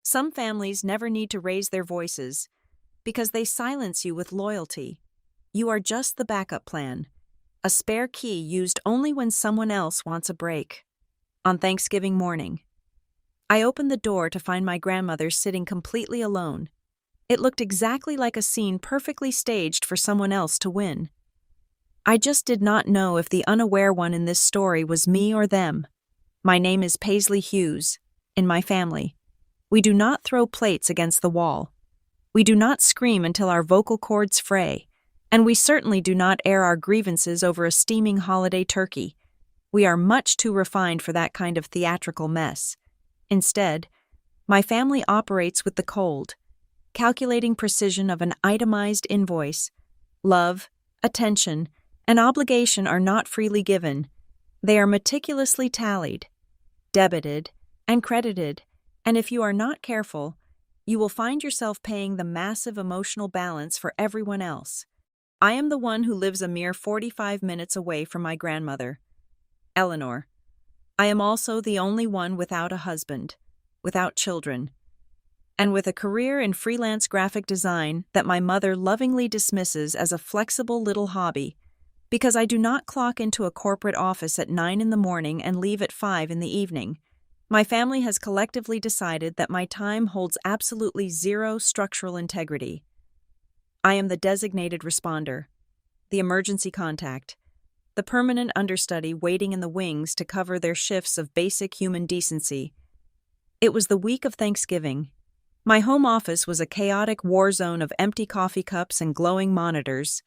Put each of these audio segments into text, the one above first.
Some families never need to raise their voices because they silence you with loyalty. You are just the backup plan, a spare key used only when someone else wants a break. On Thanksgiving morning, I opened the door to find my grandmother sitting completely alone. It looked exactly like a scene perfectly staged for someone else to win. I just did not know if the unaware one in this story was me or them. My name is Paisley Hughes. In my family, we do not throw plates against the wall. We do not scream until our vocal cords fray, and we certainly do not air our grievances over a steaming holiday turkey. We are much too refined for that kind of theatrical mess. Instead, my family operates with the cold, calculating precision of an itemized invoice. Love, attention, and obligation are not freely given. They are meticulously tallied, debited, and credited, and if you are not careful, you will find yourself paying the massive emotional balance for everyone else. I am the one who lives a mere 45 minutes away from my grandmother, Eleanor. I am also the only one without a husband, without children, and with a career in freelance graphic design that my mother lovingly dismisses as a flexible little hobby, because I do not clock into a corporate office at 9 in the morning and leave at 5 in the evening. My family has collectively decided that my time holds absolutely zero structural integrity. I am the designated responder, the emergency contact, the permanent understudy waiting in the wings to cover their shifts of basic human decency. It was the week of Thanksgiving. My home office was a chaotic war zone of empty coffee cups and glowing monitors.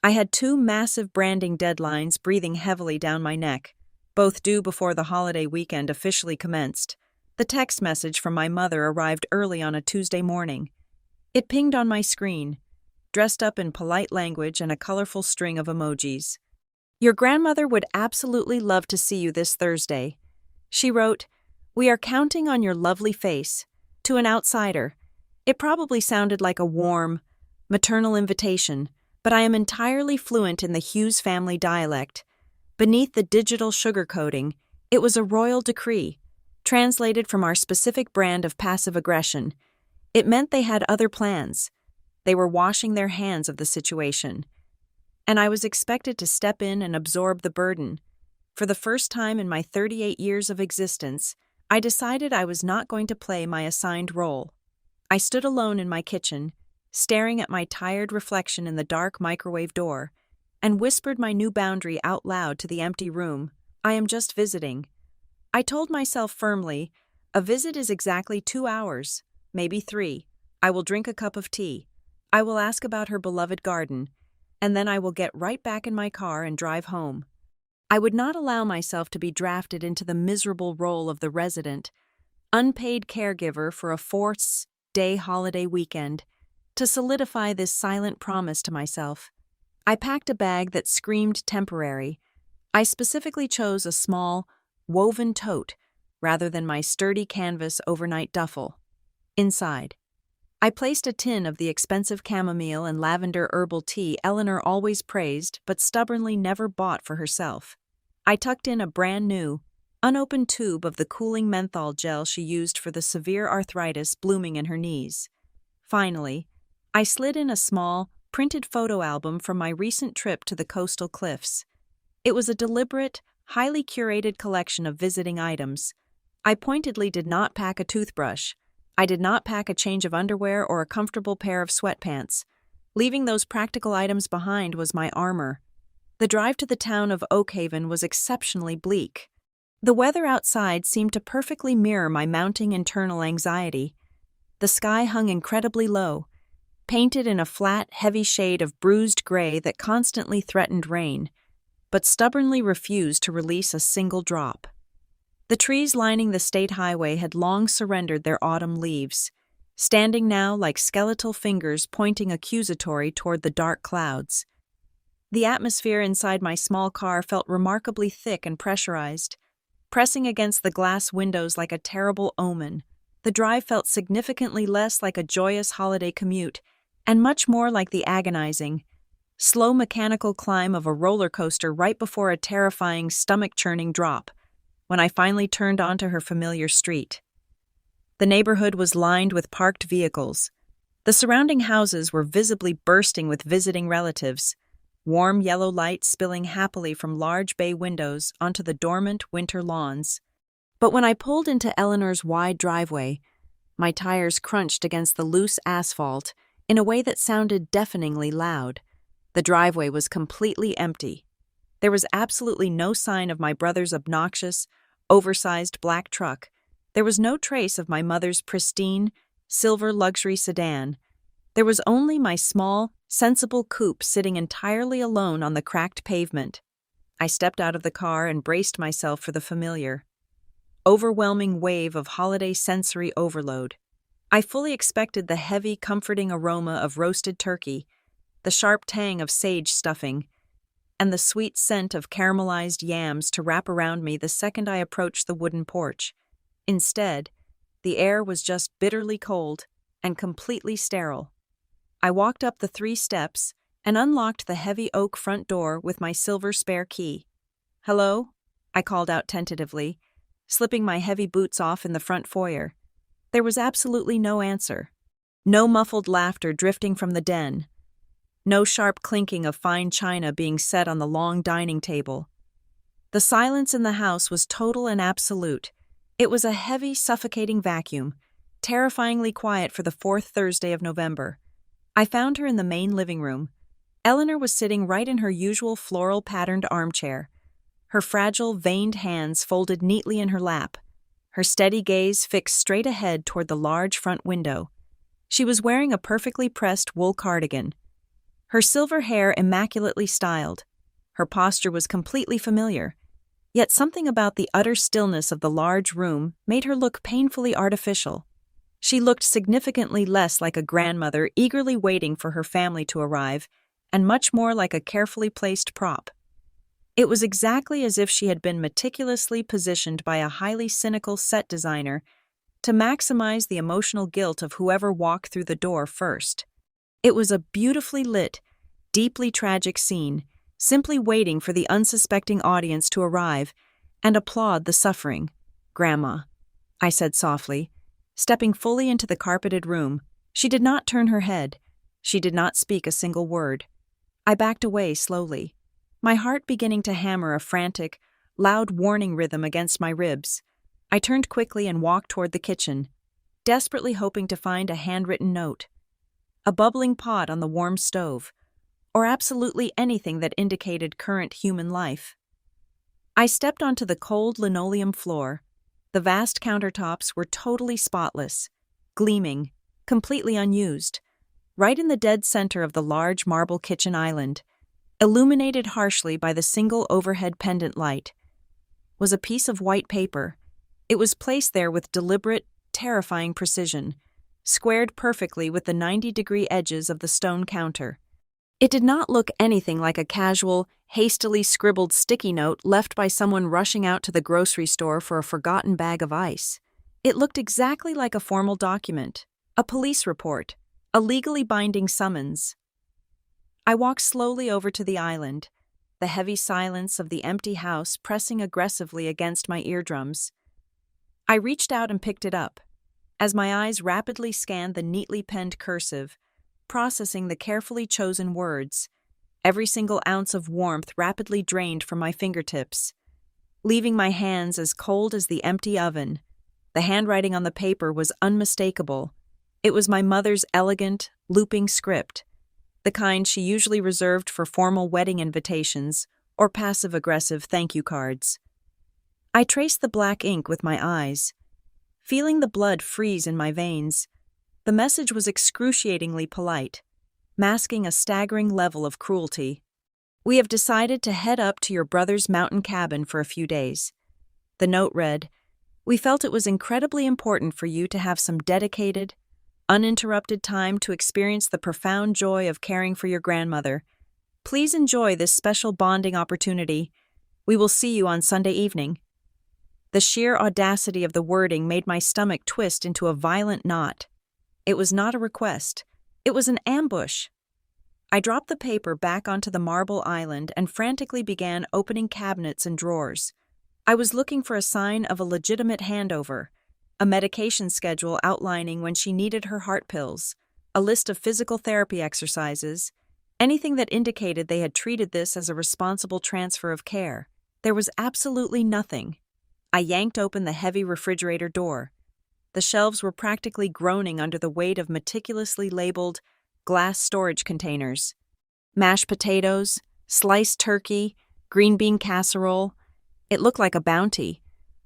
I had 2 massive branding deadlines breathing heavily down my neck, both due before the holiday weekend officially commenced. The text message from my mother arrived early on a Tuesday morning. It pinged on my screen, dressed up in polite language and a colorful string of emojis. "Your grandmother would absolutely love to see you this Thursday." She wrote, "We are counting on your lovely face." To an outsider, it probably sounded like a warm, maternal invitation, but I am entirely fluent in the Hughes family dialect. Beneath the digital sugarcoating, it was a royal decree, translated from our specific brand of passive aggression. It meant they had other plans. They were washing their hands of the situation. And I was expected to step in and absorb the burden. For the first time in my 38 years of existence, I decided I was not going to play my assigned role. I stood alone in my kitchen, staring at my tired reflection in the dark microwave door, and whispered my new boundary out loud to the empty room. I am just visiting. I told myself firmly, a visit is exactly 2 hours, maybe 3. I will drink a cup of tea. I will ask about her beloved garden, and then I will get right back in my car and drive home. I would not allow myself to be drafted into the miserable role of the resident, unpaid caregiver for a 4-day holiday weekend. To solidify this silent promise to myself, I packed a bag that screamed temporary. I specifically chose a small, woven tote rather than my sturdy canvas overnight duffel. Inside, I placed a tin of the expensive chamomile and lavender herbal tea Eleanor always praised but stubbornly never bought for herself. I tucked in a brand new, unopened tube of the cooling menthol gel she used for the severe arthritis blooming in her knees. Finally, I slid in a small, printed photo album from my recent trip to the coastal cliffs. It was a deliberate, highly curated collection of visiting items. I pointedly did not pack a toothbrush. I did not pack a change of underwear or a comfortable pair of sweatpants. Leaving those practical items behind was my armor. The drive to the town of Oakhaven was exceptionally bleak. The weather outside seemed to perfectly mirror my mounting internal anxiety. The sky hung incredibly low, painted in a flat, heavy shade of bruised gray that constantly threatened rain, but stubbornly refused to release a single drop. The trees lining the state highway had long surrendered their autumn leaves, standing now like skeletal fingers pointing accusatory toward the dark clouds. The atmosphere inside my small car felt remarkably thick and pressurized, pressing against the glass windows like a terrible omen. The drive felt significantly less like a joyous holiday commute and much more like the agonizing, slow mechanical climb of a roller coaster right before a terrifying stomach-churning drop when I finally turned onto her familiar street. The neighborhood was lined with parked vehicles. The surrounding houses were visibly bursting with visiting relatives, warm yellow light spilling happily from large bay windows onto the dormant winter lawns. But when I pulled into Eleanor's wide driveway, my tires crunched against the loose asphalt in a way that sounded deafeningly loud. The driveway was completely empty. There was absolutely no sign of my brother's obnoxious, oversized black truck. There was no trace of my mother's pristine, silver luxury sedan. There was only my small, sensible coupe sitting entirely alone on the cracked pavement. I stepped out of the car and braced myself for the familiar, overwhelming wave of holiday sensory overload. I fully expected the heavy, comforting aroma of roasted turkey, the sharp tang of sage stuffing, and the sweet scent of caramelized yams to wrap around me the second I approached the wooden porch. Instead, the air was just bitterly cold and completely sterile. I walked up the 3 steps and unlocked the heavy oak front door with my silver spare key. "Hello?" I called out tentatively, slipping my heavy boots off in the front foyer. There was absolutely no answer. No muffled laughter drifting from the den. No sharp clinking of fine china being set on the long dining table. The silence in the house was total and absolute. It was a heavy, suffocating vacuum, terrifyingly quiet for the 4th Thursday of November. I found her in the main living room. Eleanor was sitting right in her usual floral-patterned armchair, her fragile, veined hands folded neatly in her lap, her steady gaze fixed straight ahead toward the large front window. She was wearing a perfectly pressed wool cardigan, her silver hair immaculately styled. Her posture was completely familiar, yet something about the utter stillness of the large room made her look painfully artificial. She looked significantly less like a grandmother eagerly waiting for her family to arrive, and much more like a carefully placed prop. It was exactly as if she had been meticulously positioned by a highly cynical set designer to maximize the emotional guilt of whoever walked through the door first. It was a beautifully lit, deeply tragic scene, simply waiting for the unsuspecting audience to arrive and applaud the suffering. "Grandma," I said softly, stepping fully into the carpeted room. She did not turn her head. She did not speak a single word. I backed away slowly, my heart beginning to hammer a frantic, loud warning rhythm against my ribs. I turned quickly and walked toward the kitchen, desperately hoping to find a handwritten note, a bubbling pot on the warm stove, or absolutely anything that indicated current human life. I stepped onto the cold linoleum floor. The vast countertops were totally spotless, gleaming, completely unused. Right in the dead center of the large marble kitchen island, illuminated harshly by the single overhead pendant light, was a piece of white paper. It was placed there with deliberate, terrifying precision, squared perfectly with the 90-degree edges of the stone counter. It did not look anything like a casual, hastily scribbled sticky note left by someone rushing out to the grocery store for a forgotten bag of ice. It looked exactly like a formal document, a police report, a legally binding summons. I walked slowly over to the island, the heavy silence of the empty house pressing aggressively against my eardrums. I reached out and picked it up. As my eyes rapidly scanned the neatly penned cursive, processing the carefully chosen words, every single ounce of warmth rapidly drained from my fingertips, leaving my hands as cold as the empty oven. The handwriting on the paper was unmistakable. It was my mother's elegant, looping script, the kind she usually reserved for formal wedding invitations or passive-aggressive thank you cards. I traced the black ink with my eyes, feeling the blood freeze in my veins. The message was excruciatingly polite, masking a staggering level of cruelty. "We have decided to head up to your brother's mountain cabin for a few days." The note read, "We felt it was incredibly important for you to have some dedicated, uninterrupted time to experience the profound joy of caring for your grandmother. Please enjoy this special bonding opportunity. We will see you on Sunday evening." The sheer audacity of the wording made my stomach twist into a violent knot. It was not a request. It was an ambush. I dropped the paper back onto the marble island and frantically began opening cabinets and drawers. I was looking for a sign of a legitimate handover, a medication schedule outlining when she needed her heart pills, a list of physical therapy exercises, anything that indicated they had treated this as a responsible transfer of care. There was absolutely nothing. I yanked open the heavy refrigerator door. The shelves were practically groaning under the weight of meticulously labeled glass storage containers. Mashed potatoes, sliced turkey, green bean casserole. It looked like a bounty,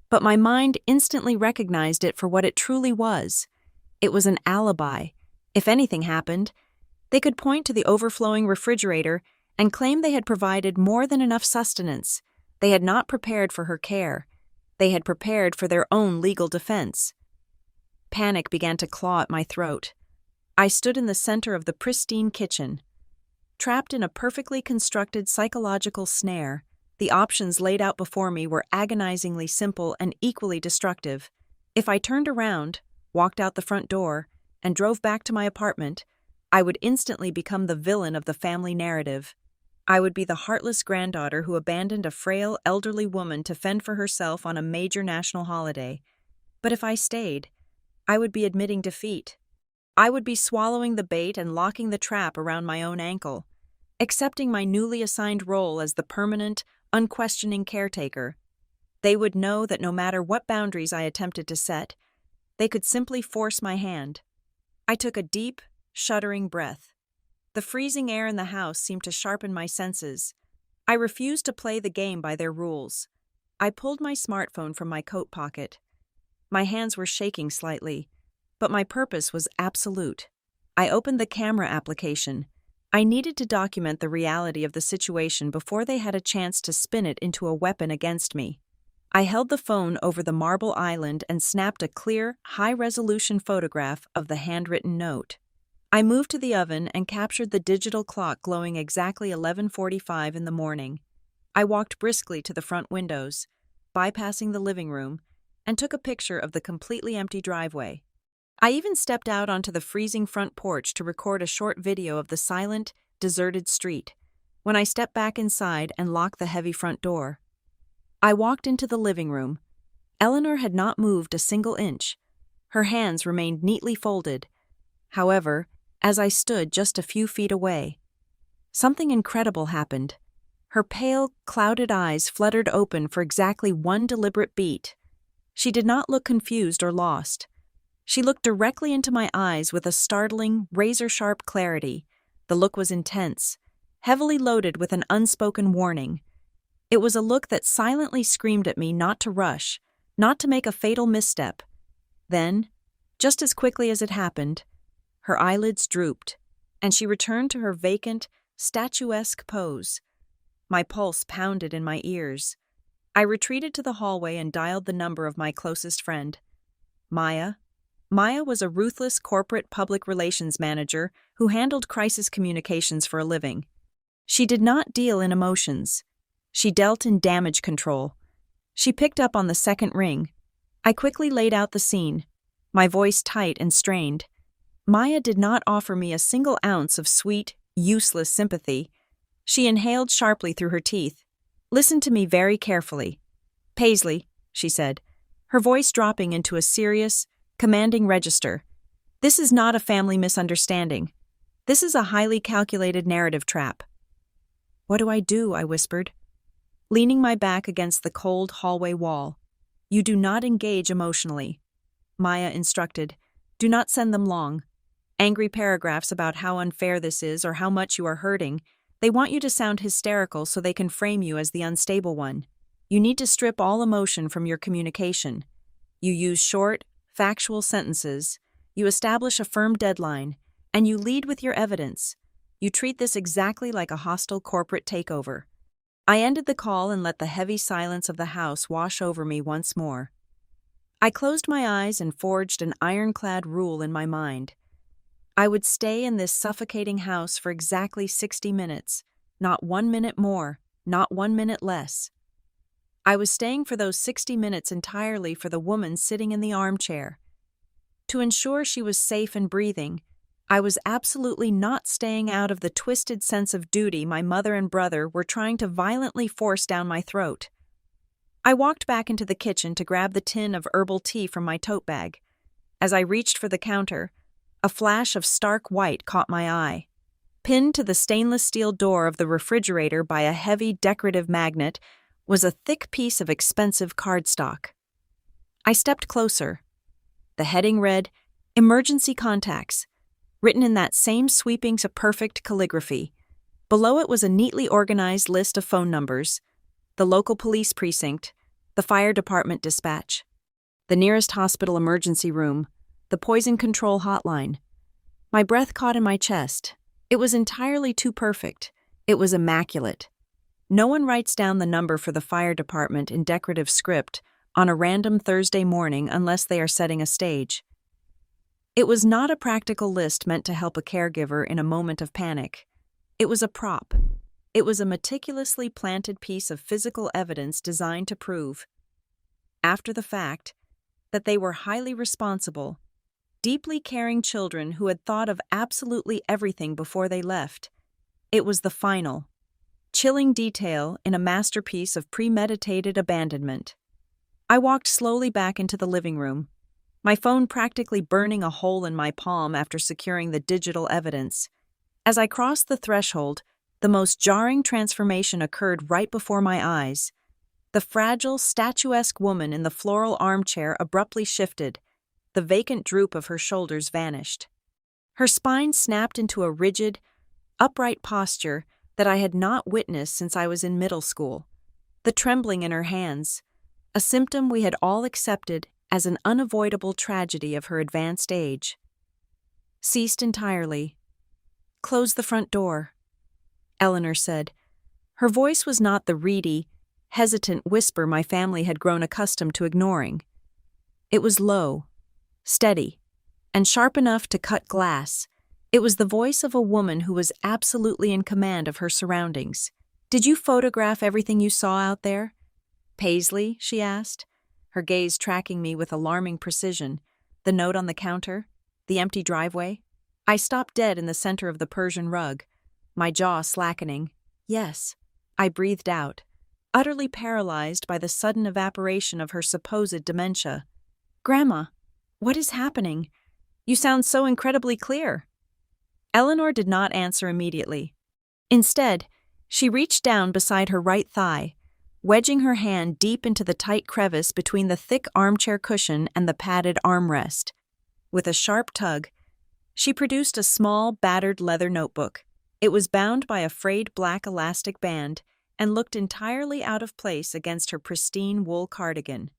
but my mind instantly recognized it for what it truly was. It was an alibi. If anything happened, they could point to the overflowing refrigerator and claim they had provided more than enough sustenance. They had not prepared for her care. They had prepared for their own legal defense. Panic began to claw at my throat. I stood in the center of the pristine kitchen. Trapped in a perfectly constructed psychological snare, the options laid out before me were agonizingly simple and equally destructive. If I turned around, walked out the front door, and drove back to my apartment, I would instantly become the villain of the family narrative. I would be the heartless granddaughter who abandoned a frail, elderly woman to fend for herself on a major national holiday. But if I stayed, I would be admitting defeat. I would be swallowing the bait and locking the trap around my own ankle, accepting my newly assigned role as the permanent, unquestioning caretaker. They would know that no matter what boundaries I attempted to set, they could simply force my hand. I took a deep, shuddering breath. The freezing air in the house seemed to sharpen my senses. I refused to play the game by their rules. I pulled my smartphone from my coat pocket. My hands were shaking slightly, but my purpose was absolute. I opened the camera application. I needed to document the reality of the situation before they had a chance to spin it into a weapon against me. I held the phone over the marble island and snapped a clear, high-resolution photograph of the handwritten note. I moved to the oven and captured the digital clock glowing exactly 11:45 in the morning. I walked briskly to the front windows, bypassing the living room, and took a picture of the completely empty driveway. I even stepped out onto the freezing front porch to record a short video of the silent, deserted street. When I stepped back inside and locked the heavy front door, I walked into the living room. Eleanor had not moved a single inch. Her hands remained neatly folded. However, as I stood just a few feet away, something incredible happened. Her pale, clouded eyes fluttered open for exactly one deliberate beat. She did not look confused or lost. She looked directly into my eyes with a startling, razor-sharp clarity. The look was intense, heavily loaded with an unspoken warning. It was a look that silently screamed at me not to rush, not to make a fatal misstep. Then, just as quickly as it happened, her eyelids drooped, and she returned to her vacant, statuesque pose. My pulse pounded in my ears. I retreated to the hallway and dialed the number of my closest friend, Maya. Maya was a ruthless corporate public relations manager who handled crisis communications for a living. She did not deal in emotions. She dealt in damage control. She picked up on the second ring. I quickly laid out the scene, my voice tight and strained. Maya did not offer me a single ounce of sweet, useless sympathy. She inhaled sharply through her teeth. "Listen to me very carefully. Paisley," she said, her voice dropping into a serious, commanding register. "This is not a family misunderstanding. This is a highly calculated narrative trap." "What do?" I whispered, leaning my back against the cold hallway wall. "You do not engage emotionally," Maya instructed. "Do not send them long, angry paragraphs about how unfair this is or how much you are hurting. They want you to sound hysterical so they can frame you as the unstable one. You need to strip all emotion from your communication. You use short, factual sentences. You establish a firm deadline, and you lead with your evidence. You treat this exactly like a hostile corporate takeover." I ended the call and let the heavy silence of the house wash over me once more. I closed my eyes and forged an ironclad rule in my mind. I would stay in this suffocating house for exactly 60 minutes, not 1 minute more, not 1 minute less. I was staying for those 60 minutes entirely for the woman sitting in the armchair. To ensure she was safe and breathing, I was absolutely not staying out of the twisted sense of duty my mother and brother were trying to violently force down my throat. I walked back into the kitchen to grab the tin of herbal tea from my tote bag. As I reached for the counter, a flash of stark white caught my eye. Pinned to the stainless steel door of the refrigerator by a heavy decorative magnet was a thick piece of expensive cardstock. I stepped closer. The heading read, "Emergency Contacts," written in that same sweeping to perfect calligraphy. Below it was a neatly organized list of phone numbers: the local police precinct, the fire department dispatch, the nearest hospital emergency room, the poison control hotline. My breath caught in my chest. It was entirely too perfect. It was immaculate. No one writes down the number for the fire department in decorative script on a random Thursday morning unless they are setting a stage. It was not a practical list meant to help a caregiver in a moment of panic. It was a prop. It was a meticulously planted piece of physical evidence designed to prove, after the fact, that they were highly responsible, deeply caring children who had thought of absolutely everything before they left. It was the final, chilling detail in a masterpiece of premeditated abandonment. I walked slowly back into the living room, my phone practically burning a hole in my palm after securing the digital evidence. As I crossed the threshold, the most jarring transformation occurred right before my eyes. The fragile, statuesque woman in the floral armchair abruptly shifted. The vacant droop of her shoulders vanished. Her spine snapped into a rigid, upright posture that I had not witnessed since I was in middle school. The trembling in her hands, a symptom we had all accepted as an unavoidable tragedy of her advanced age, ceased entirely. "Close the front door," Eleanor said. Her voice was not the reedy, hesitant whisper my family had grown accustomed to ignoring. It was low, steady, and sharp enough to cut glass. It was the voice of a woman who was absolutely in command of her surroundings. "Did you photograph everything you saw out there?" "Paisley?" she asked, her gaze tracking me with alarming precision. The note on the counter? The empty driveway? I stopped dead in the center of the Persian rug, my jaw slackening. "Yes," I breathed out, utterly paralyzed by the sudden evaporation of her supposed dementia. "Grandma, what is happening? You sound so incredibly clear." Eleanor did not answer immediately. Instead, she reached down beside her right thigh, wedging her hand deep into the tight crevice between the thick armchair cushion and the padded armrest. With a sharp tug, she produced a small, battered leather notebook. It was bound by a frayed black elastic band and looked entirely out of place against her pristine wool cardigan.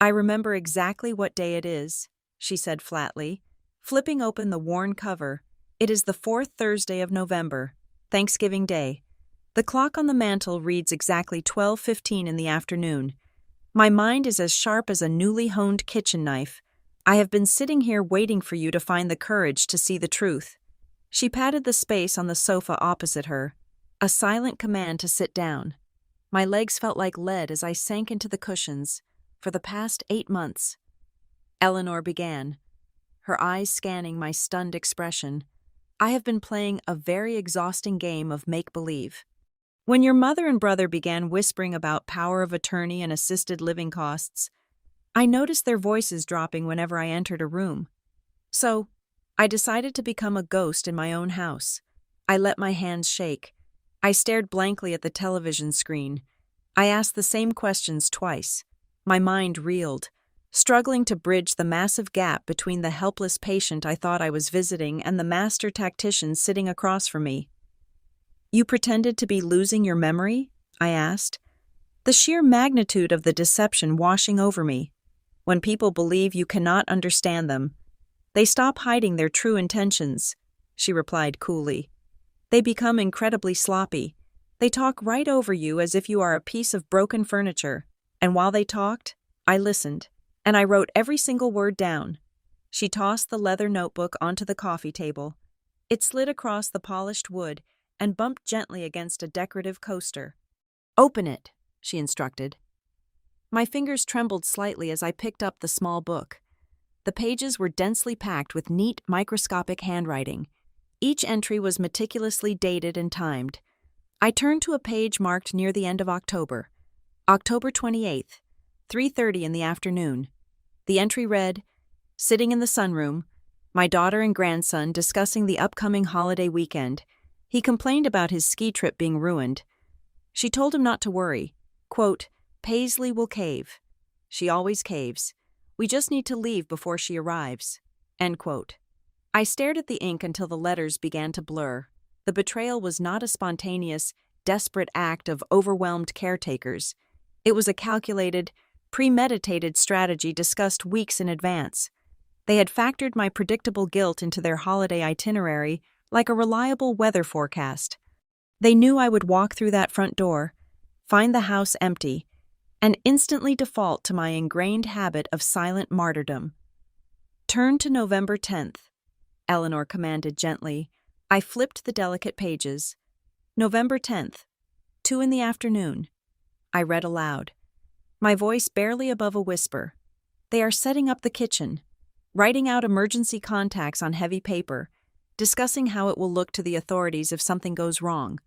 "I remember exactly what day it is," she said flatly, flipping open the worn cover. "It is the 4th Thursday of November, Thanksgiving Day. The clock on the mantel reads exactly 12:15 in the afternoon. My mind is as sharp as a newly honed kitchen knife. I have been sitting here waiting for you to find the courage to see the truth." She patted the space on the sofa opposite her, a silent command to sit down. My legs felt like lead as I sank into the cushions. "For the past 8 months," Eleanor began, her eyes scanning my stunned expression, "I have been playing a very exhausting game of make-believe. When your mother and brother began whispering about power of attorney and assisted living costs, I noticed their voices dropping whenever I entered a room. So, I decided to become a ghost in my own house. I let my hands shake. I stared blankly at the television screen. I asked the same questions twice. My mind reeled, struggling to bridge the massive gap between the helpless patient I thought I was visiting and the master tactician sitting across from me. "You pretended to be losing your memory?" I asked, the sheer magnitude of the deception washing over me. "When people believe you cannot understand them, they stop hiding their true intentions," she replied coolly. "They become incredibly sloppy. They talk right over you as if you are a piece of broken furniture. And while they talked, I listened, and I wrote every single word down." She tossed the leather notebook onto the coffee table. It slid across the polished wood and bumped gently against a decorative coaster. "Open it," she instructed. My fingers trembled slightly as I picked up the small book. The pages were densely packed with neat, microscopic handwriting. Each entry was meticulously dated and timed. I turned to a page marked near the end of October. October 28th, 3:30 in the afternoon. The entry read, "Sitting in the sunroom, my daughter and grandson discussing the upcoming holiday weekend. He complained about his ski trip being ruined. She told him not to worry. Quote, Paisley will cave. She always caves. We just need to leave before she arrives." End quote. I stared at the ink until the letters began to blur. The betrayal was not a spontaneous, desperate act of overwhelmed caretakers. It was a calculated, premeditated strategy discussed weeks in advance. They had factored my predictable guilt into their holiday itinerary like a reliable weather forecast. They knew I would walk through that front door, find the house empty, and instantly default to my ingrained habit of silent martyrdom. "Turn to November 10th, Eleanor commanded gently. I flipped the delicate pages. November 10th, 2 in the afternoon. I read aloud, my voice barely above a whisper. They are setting up the kitchen, writing out emergency contacts on heavy paper, discussing how it will look to the authorities if something goes wrong.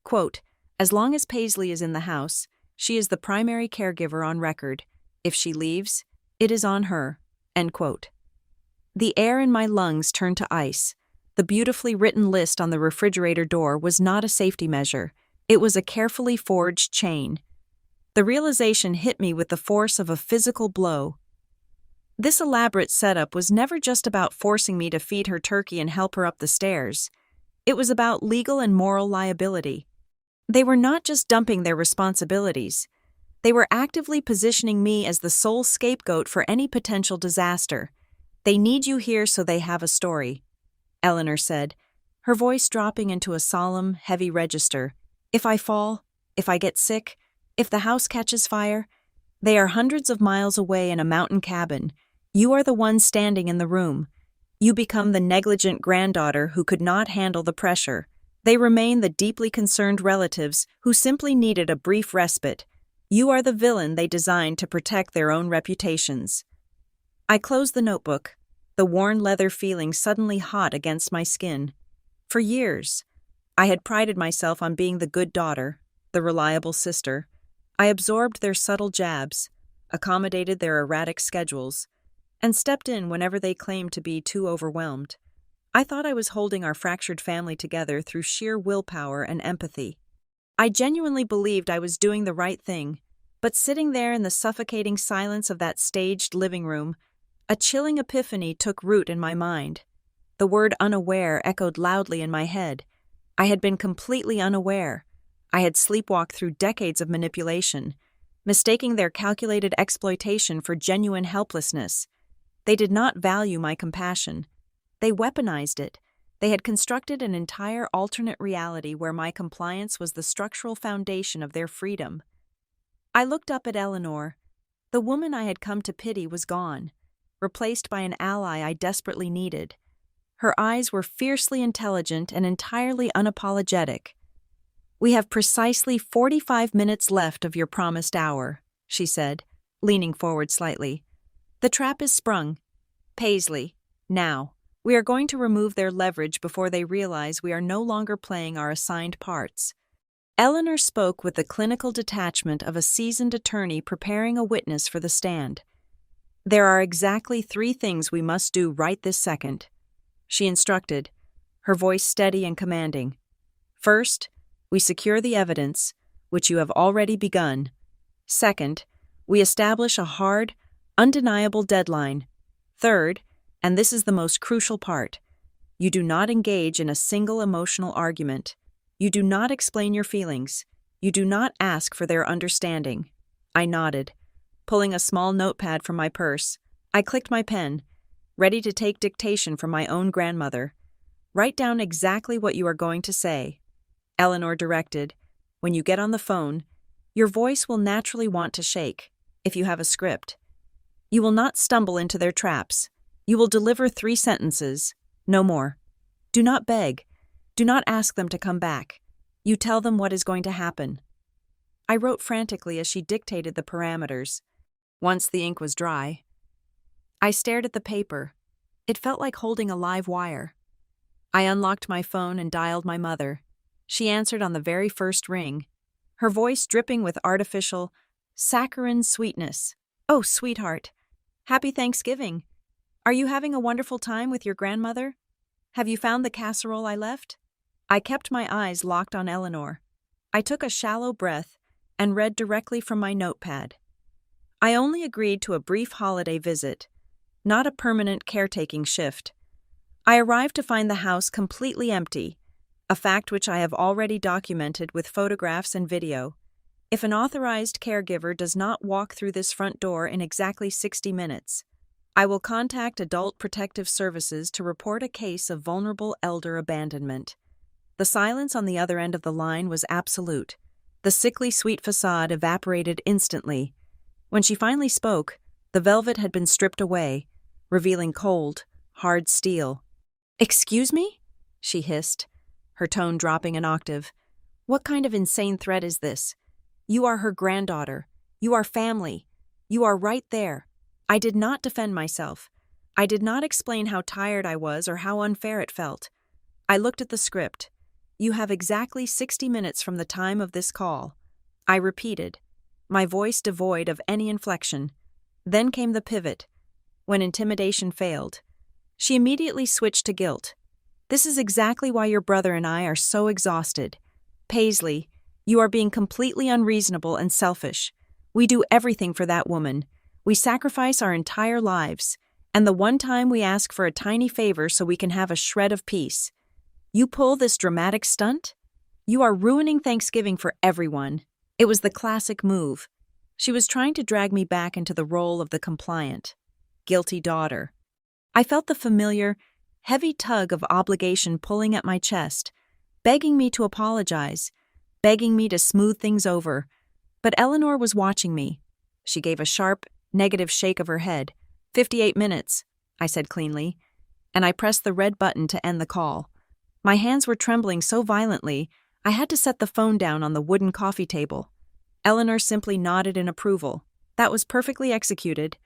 Quote, as long as Paisley is in the house, she is the primary caregiver on record. If she leaves, it is on her. End quote. The air in my lungs turned to ice. The beautifully written list on the refrigerator door was not a safety measure. It was a carefully forged chain. The realization hit me with the force of a physical blow. This elaborate setup was never just about forcing me to feed her turkey and help her up the stairs. It was about legal and moral liability. They were not just dumping their responsibilities. They were actively positioning me as the sole scapegoat for any potential disaster. They need you here so they have a story, Eleanor said, her voice dropping into a solemn, heavy register. If I fall, if I get sick, if the house catches fire, they are hundreds of miles away in a mountain cabin. You are the one standing in the room. You become the negligent granddaughter who could not handle the pressure. They remain the deeply concerned relatives who simply needed a brief respite. You are the villain they designed to protect their own reputations. I closed the notebook, the worn leather feeling suddenly hot against my skin. For years, I had prided myself on being the good daughter, the reliable sister. I absorbed their subtle jabs, accommodated their erratic schedules, and stepped in whenever they claimed to be too overwhelmed. I thought I was holding our fractured family together through sheer willpower and empathy. I genuinely believed I was doing the right thing, but sitting there in the suffocating silence of that staged living room, a chilling epiphany took root in my mind. The word unaware echoed loudly in my head. I had been completely unaware. I had sleepwalked through decades of manipulation, mistaking their calculated exploitation for genuine helplessness. They did not value my compassion. They weaponized it. They had constructed an entire alternate reality where my compliance was the structural foundation of their freedom. I looked up at Eleanor. The woman I had come to pity was gone, replaced by an ally I desperately needed. Her eyes were fiercely intelligent and entirely unapologetic. "We have precisely 45 minutes left of your promised hour," she said, leaning forward slightly. "The trap is sprung. Paisley, now. We are going to remove their leverage before they realize we are no longer playing our assigned parts." Eleanor spoke with the clinical detachment of a seasoned attorney preparing a witness for the stand. "There are exactly 3 things we must do right this second," she instructed, her voice steady and commanding. "First, we secure the evidence, which you have already begun. Second, we establish a hard, undeniable deadline. Third, and this is the most crucial part, you do not engage in a single emotional argument. You do not explain your feelings. You do not ask for their understanding." I nodded. Pulling a small notepad from my purse, I clicked my pen, ready to take dictation from my own grandmother. "Write down exactly what you are going to say," Eleanor directed. "When you get on the phone, your voice will naturally want to shake, if you have a script. You will not stumble into their traps. You will deliver 3 sentences, no more. Do not beg. Do not ask them to come back. You tell them what is going to happen." I wrote frantically as she dictated the parameters. Once the ink was dry, I stared at the paper. It felt like holding a live wire. I unlocked my phone and dialed my mother. She answered on the very first ring, her voice dripping with artificial, saccharine sweetness. Oh, sweetheart. Happy Thanksgiving. Are you having a wonderful time with your grandmother? Have you found the casserole I left? I kept my eyes locked on Eleanor. I took a shallow breath and read directly from my notepad. I only agreed to a brief holiday visit, not a permanent caretaking shift. I arrived to find the house completely empty, a fact which I have already documented with photographs and video. If an authorized caregiver does not walk through this front door in exactly 60 minutes, I will contact Adult Protective Services to report a case of vulnerable elder abandonment. The silence on the other end of the line was absolute. The sickly sweet facade evaporated instantly. When she finally spoke, the velvet had been stripped away, revealing cold, hard steel. "Excuse me?" she hissed, her tone dropping an octave. "What kind of insane threat is this? You are her granddaughter. You are family. You are right there." I did not defend myself. I did not explain how tired I was or how unfair it felt. I looked at the script. "You have exactly 60 minutes from the time of this call." I repeated, my voice devoid of any inflection. Then came the pivot. When intimidation failed, she immediately switched to guilt. "This is exactly why your brother and I are so exhausted. Paisley, you are being completely unreasonable and selfish. We do everything for that woman. We sacrifice our entire lives, and the one time we ask for a tiny favor so we can have a shred of peace. You pull this dramatic stunt? You are ruining Thanksgiving for everyone." It was the classic move. She was trying to drag me back into the role of the compliant, guilty daughter. I felt the familiar, heavy tug of obligation pulling at my chest, begging me to apologize, begging me to smooth things over. But Eleanor was watching me. She gave a sharp, negative shake of her head. 58 minutes, I said cleanly, and I pressed the red button to end the call. My hands were trembling so violently, I had to set the phone down on the wooden coffee table. Eleanor simply nodded in approval. "That was perfectly executed,"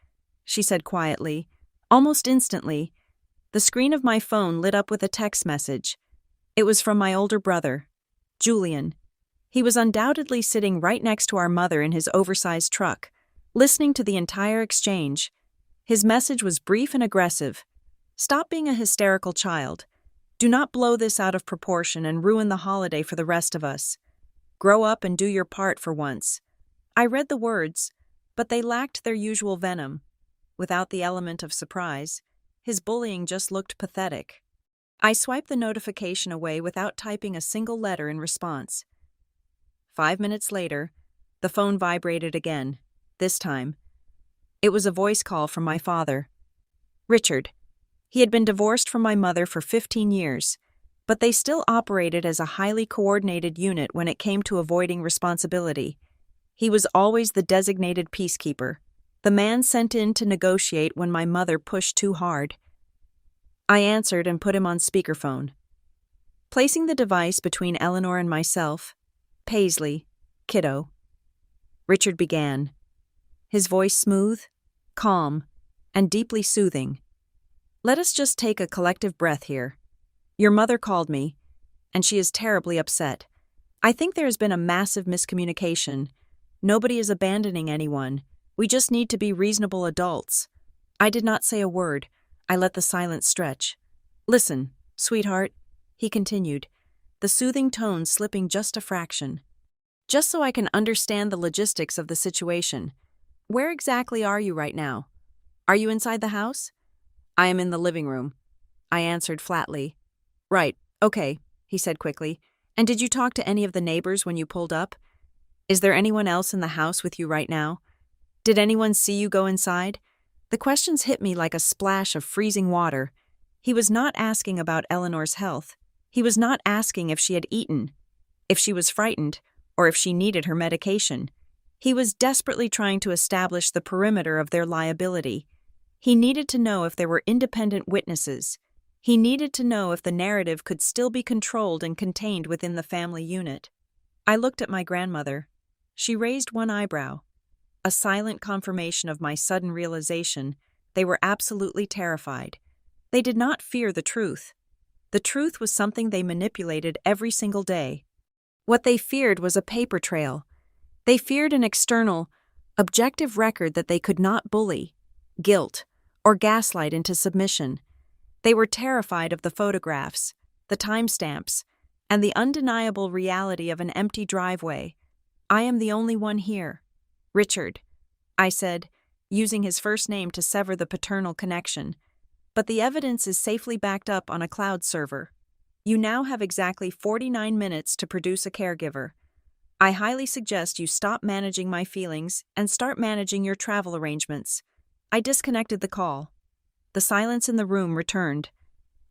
she said quietly. Almost instantly, the screen of my phone lit up with a text message. It was from my older brother, Julian. He was undoubtedly sitting right next to our mother in his oversized truck, listening to the entire exchange. His message was brief and aggressive. "Stop being a hysterical child. Do not blow this out of proportion and ruin the holiday for the rest of us. Grow up and do your part for once." I read the words, but they lacked their usual venom. Without the element of surprise, his bullying just looked pathetic. I swiped the notification away without typing a single letter in response. 5 minutes later, the phone vibrated again. This time, it was a voice call from my father. Richard. He had been divorced from my mother for 15 years, but they still operated as a highly coordinated unit when it came to avoiding responsibility. He was always the designated peacekeeper, the man sent in to negotiate when my mother pushed too hard. I answered and put him on speakerphone. Placing the device between Eleanor and myself, "Paisley, kiddo." Richard began, his voice smooth, calm, and deeply soothing. "Let us just take a collective breath here. Your mother called me, and she is terribly upset. I think there has been a massive miscommunication. Nobody is abandoning anyone. We just need to be reasonable adults." I did not say a word. I let the silence stretch. "Listen, sweetheart," he continued, the soothing tone slipping just a fraction. "Just so I can understand the logistics of the situation. Where exactly are you right now? Are you inside the house?" "I am in the living room," I answered flatly. "Right, okay," he said quickly. "And did you talk to any of the neighbors when you pulled up? Is there anyone else in the house with you right now? Did anyone see you go inside?" The questions hit me like a splash of freezing water. He was not asking about Eleanor's health. He was not asking if she had eaten, if she was frightened, or if she needed her medication. He was desperately trying to establish the perimeter of their liability. He needed to know if there were independent witnesses. He needed to know if the narrative could still be controlled and contained within the family unit. I looked at my grandmother. She raised one eyebrow, a silent confirmation of my sudden realization they were absolutely terrified. They did not fear the truth. The truth was something they manipulated every single day. What they feared was a paper trail. They feared an external, Objective record that they could not bully, guilt, or gaslight into submission. They were terrified of the photographs, the timestamps, and the undeniable reality of an empty driveway. I am the only one here. Richard, I said, using his first name to sever the paternal connection. But the evidence is safely backed up on a cloud server. You now have exactly 49 minutes to produce a caregiver. I highly suggest you stop managing my feelings and start managing your travel arrangements. I disconnected the call. The silence in the room returned.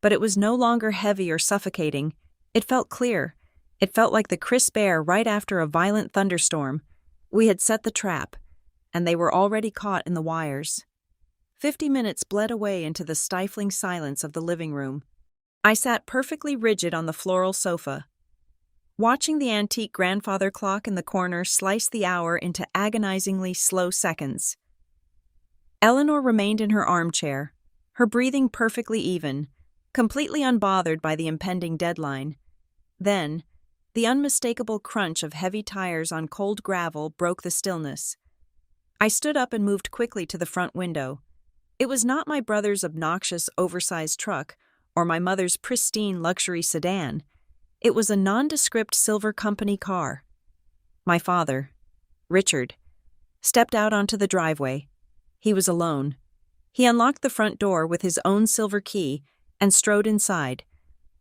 But it was no longer heavy or suffocating. It felt clear. It felt like the crisp air right after a violent thunderstorm. We had set the trap, and they were already caught in the wires. 50 minutes bled away into the stifling silence of the living room. I sat perfectly rigid on the floral sofa, watching the antique grandfather clock in the corner slice the hour into agonizingly slow seconds. Eleanor remained in her armchair, her breathing perfectly even, completely unbothered by the impending deadline. Then, the unmistakable crunch of heavy tires on cold gravel broke the stillness. I stood up and moved quickly to the front window. It was not my brother's obnoxious, oversized truck or my mother's pristine luxury sedan. It was a nondescript silver company car. My father, Richard, stepped out onto the driveway. He was alone. He unlocked the front door with his own silver key and strode inside,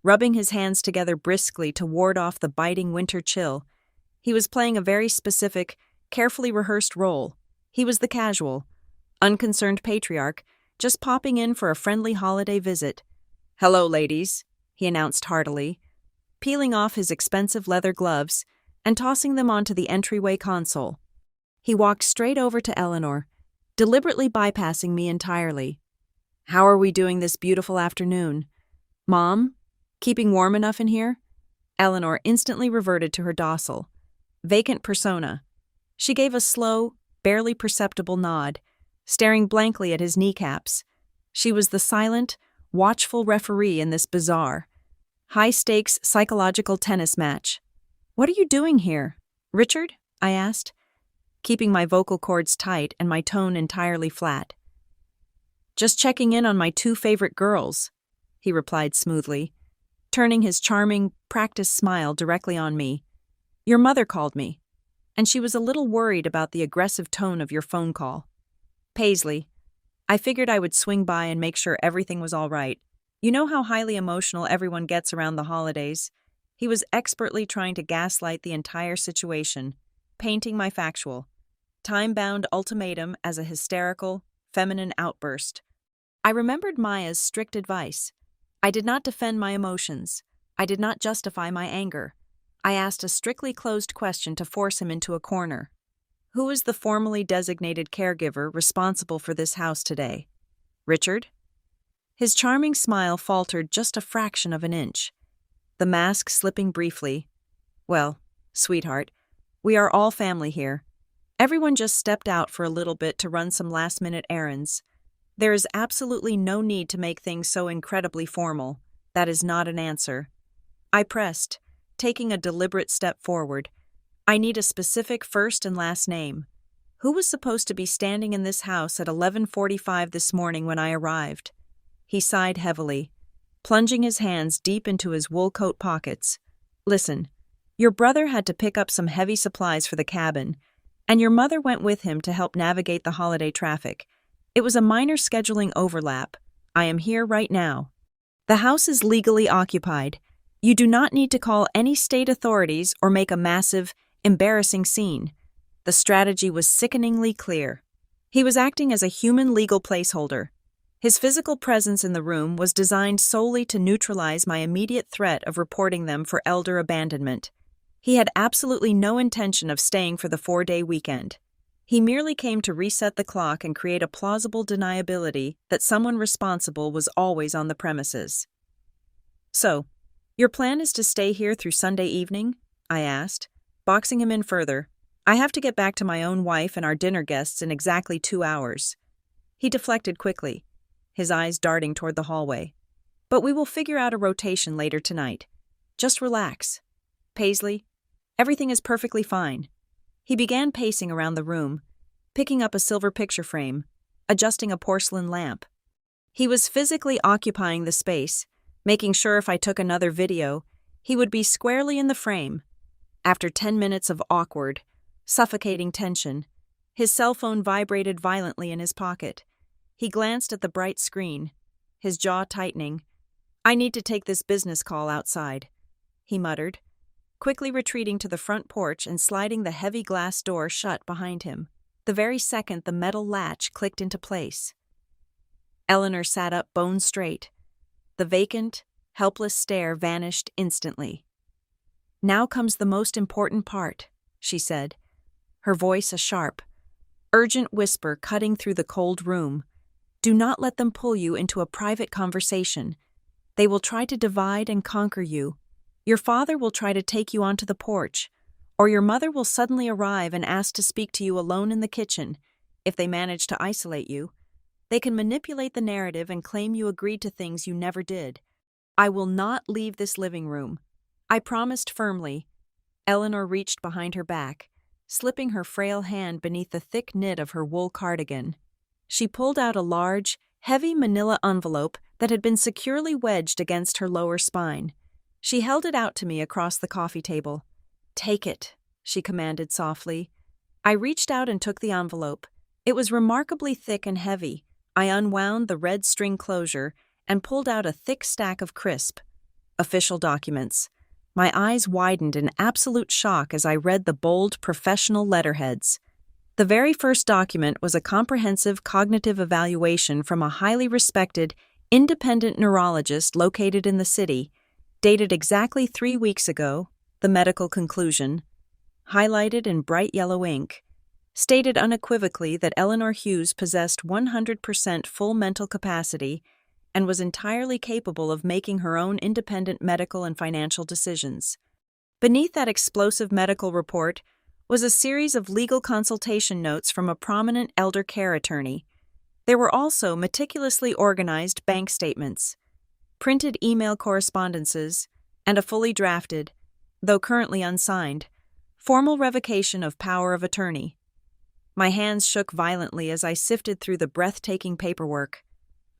rubbing his hands together briskly to ward off the biting winter chill. He was playing a very specific, carefully rehearsed role. He was the casual, unconcerned patriarch, just popping in for a friendly holiday visit. "Hello, ladies," he announced heartily, peeling off his expensive leather gloves and tossing them onto the entryway console. He walked straight over to Eleanor, deliberately bypassing me entirely. "How are we doing this beautiful afternoon? Mom, keeping warm enough in here?" Eleanor instantly reverted to her docile, vacant persona. She gave a slow, barely perceptible nod, staring blankly at his kneecaps. She was the silent, watchful referee in this bizarre, high-stakes psychological tennis match. "What are you doing here, Richard?" I asked, keeping my vocal cords tight and my tone entirely flat. "Just checking in on my two favorite girls," he replied smoothly, turning his charming, practiced smile directly on me. "Your mother called me, and she was a little worried about the aggressive tone of your phone call. Paisley, I figured I would swing by and make sure everything was all right. You know how highly emotional everyone gets around the holidays." He was expertly trying to gaslight the entire situation, painting my factual, time-bound ultimatum as a hysterical, feminine outburst. I remembered Maya's strict advice. I did not defend my emotions. I did not justify my anger. I asked a strictly closed question to force him into a corner. "Who is the formally designated caregiver responsible for this house today? Richard?" His charming smile faltered just a fraction of an inch, the mask slipping briefly. "Well, sweetheart, we are all family here. Everyone just stepped out for a little bit to run some last-minute errands. There is absolutely no need to make things so incredibly formal. That is not an answer." I pressed, taking a deliberate step forward. "I need a specific first and last name. Who was supposed to be standing in this house at 11:45 this morning when I arrived?" He sighed heavily, plunging his hands deep into his wool coat pockets. "Listen, your brother had to pick up some heavy supplies for the cabin, and your mother went with him to help navigate the holiday traffic. It was a minor scheduling overlap. I am here right now. The house is legally occupied. You do not need to call any state authorities or make a massive, embarrassing scene." The strategy was sickeningly clear. He was acting as a human legal placeholder. His physical presence in the room was designed solely to neutralize my immediate threat of reporting them for elder abandonment. He had absolutely no intention of staying for the 4-day weekend. He merely came to reset the clock and create a plausible deniability that someone responsible was always on the premises. "So, your plan is to stay here through Sunday evening?" I asked, boxing him in further. "I have to get back to my own wife and our dinner guests in exactly 2 hours. He deflected quickly, his eyes darting toward the hallway. "But we will figure out a rotation later tonight. Just relax. Paisley, everything is perfectly fine." He began pacing around the room, picking up a silver picture frame, adjusting a porcelain lamp. He was physically occupying the space, making sure if I took another video, he would be squarely in the frame. After 10 minutes of awkward, suffocating tension, his cell phone vibrated violently in his pocket. He glanced at the bright screen, his jaw tightening. "I need to take this business call outside," he muttered, quickly retreating to the front porch and sliding the heavy glass door shut behind him. The very second the metal latch clicked into place, Eleanor sat up bone straight. The vacant, helpless stare vanished instantly. "Now comes the most important part," she said, her voice a sharp, urgent whisper cutting through the cold room. "Do not let them pull you into a private conversation. They will try to divide and conquer you. Your father will try to take you onto the porch, or your mother will suddenly arrive and ask to speak to you alone in the kitchen. If they manage to isolate you, they can manipulate the narrative and claim you agreed to things you never did. I will not leave this living room. I promised firmly." Eleanor reached behind her back, slipping her frail hand beneath the thick knit of her wool cardigan. She pulled out a large, heavy manila envelope that had been securely wedged against her lower spine. She held it out to me across the coffee table. "Take it," she commanded softly. I reached out and took the envelope. It was remarkably thick and heavy. I unwound the red string closure and pulled out a thick stack of crisp, official documents. My eyes widened in absolute shock as I read the bold professional letterheads. The very first document was a comprehensive cognitive evaluation from a highly respected, independent neurologist located in the city, dated exactly 3 weeks ago. The medical conclusion, highlighted in bright yellow ink, stated unequivocally that Eleanor Hughes possessed 100% full mental capacity and was entirely capable of making her own independent medical and financial decisions. Beneath that explosive medical report was a series of legal consultation notes from a prominent elder care attorney. There were also meticulously organized bank statements, printed email correspondences, and a fully drafted, though currently unsigned, formal revocation of power of attorney. My hands shook violently as I sifted through the breathtaking paperwork.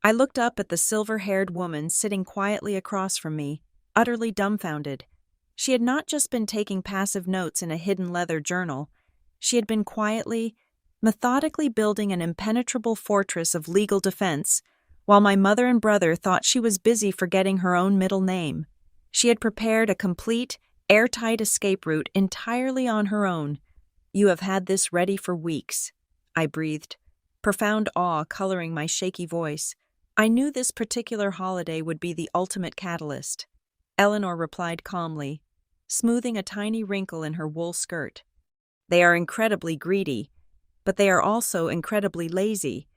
I looked up at the silver-haired woman sitting quietly across from me, utterly dumbfounded. She had not just been taking passive notes in a hidden leather journal. She had been quietly, methodically building an impenetrable fortress of legal defense, while my mother and brother thought she was busy forgetting her own middle name. She had prepared a complete, airtight escape route entirely on her own. "You have had this ready for weeks," I breathed, profound awe coloring my shaky voice. I knew this particular holiday would be the ultimate catalyst. Eleanor replied calmly, smoothing a tiny wrinkle in her wool skirt. "They are incredibly greedy, but they are also incredibly lazy.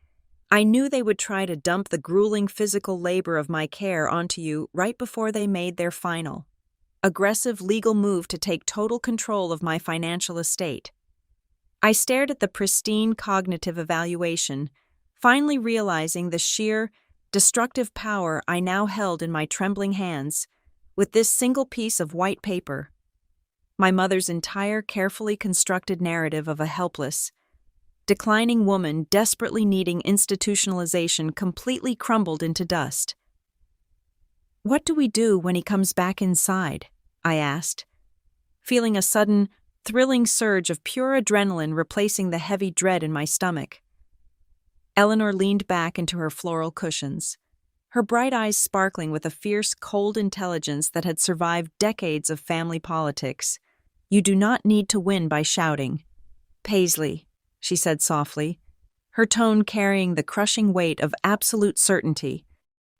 I knew they would try to dump the grueling physical labor of my care onto you right before they made their final, aggressive legal move to take total control of my financial estate." I stared at the pristine cognitive evaluation, finally realizing the sheer, destructive power I now held in my trembling hands. With this single piece of white paper, my mother's entire carefully constructed narrative of a helpless, declining woman desperately needing institutionalization completely crumbled into dust. "What do we do when he comes back inside?" I asked, feeling a sudden, thrilling surge of pure adrenaline replacing the heavy dread in my stomach. Eleanor leaned back into her floral cushions, her bright eyes sparkling with a fierce, cold intelligence that had survived decades of family politics. "You do not need to win by shouting. Paisley," she said softly, her tone carrying the crushing weight of absolute certainty.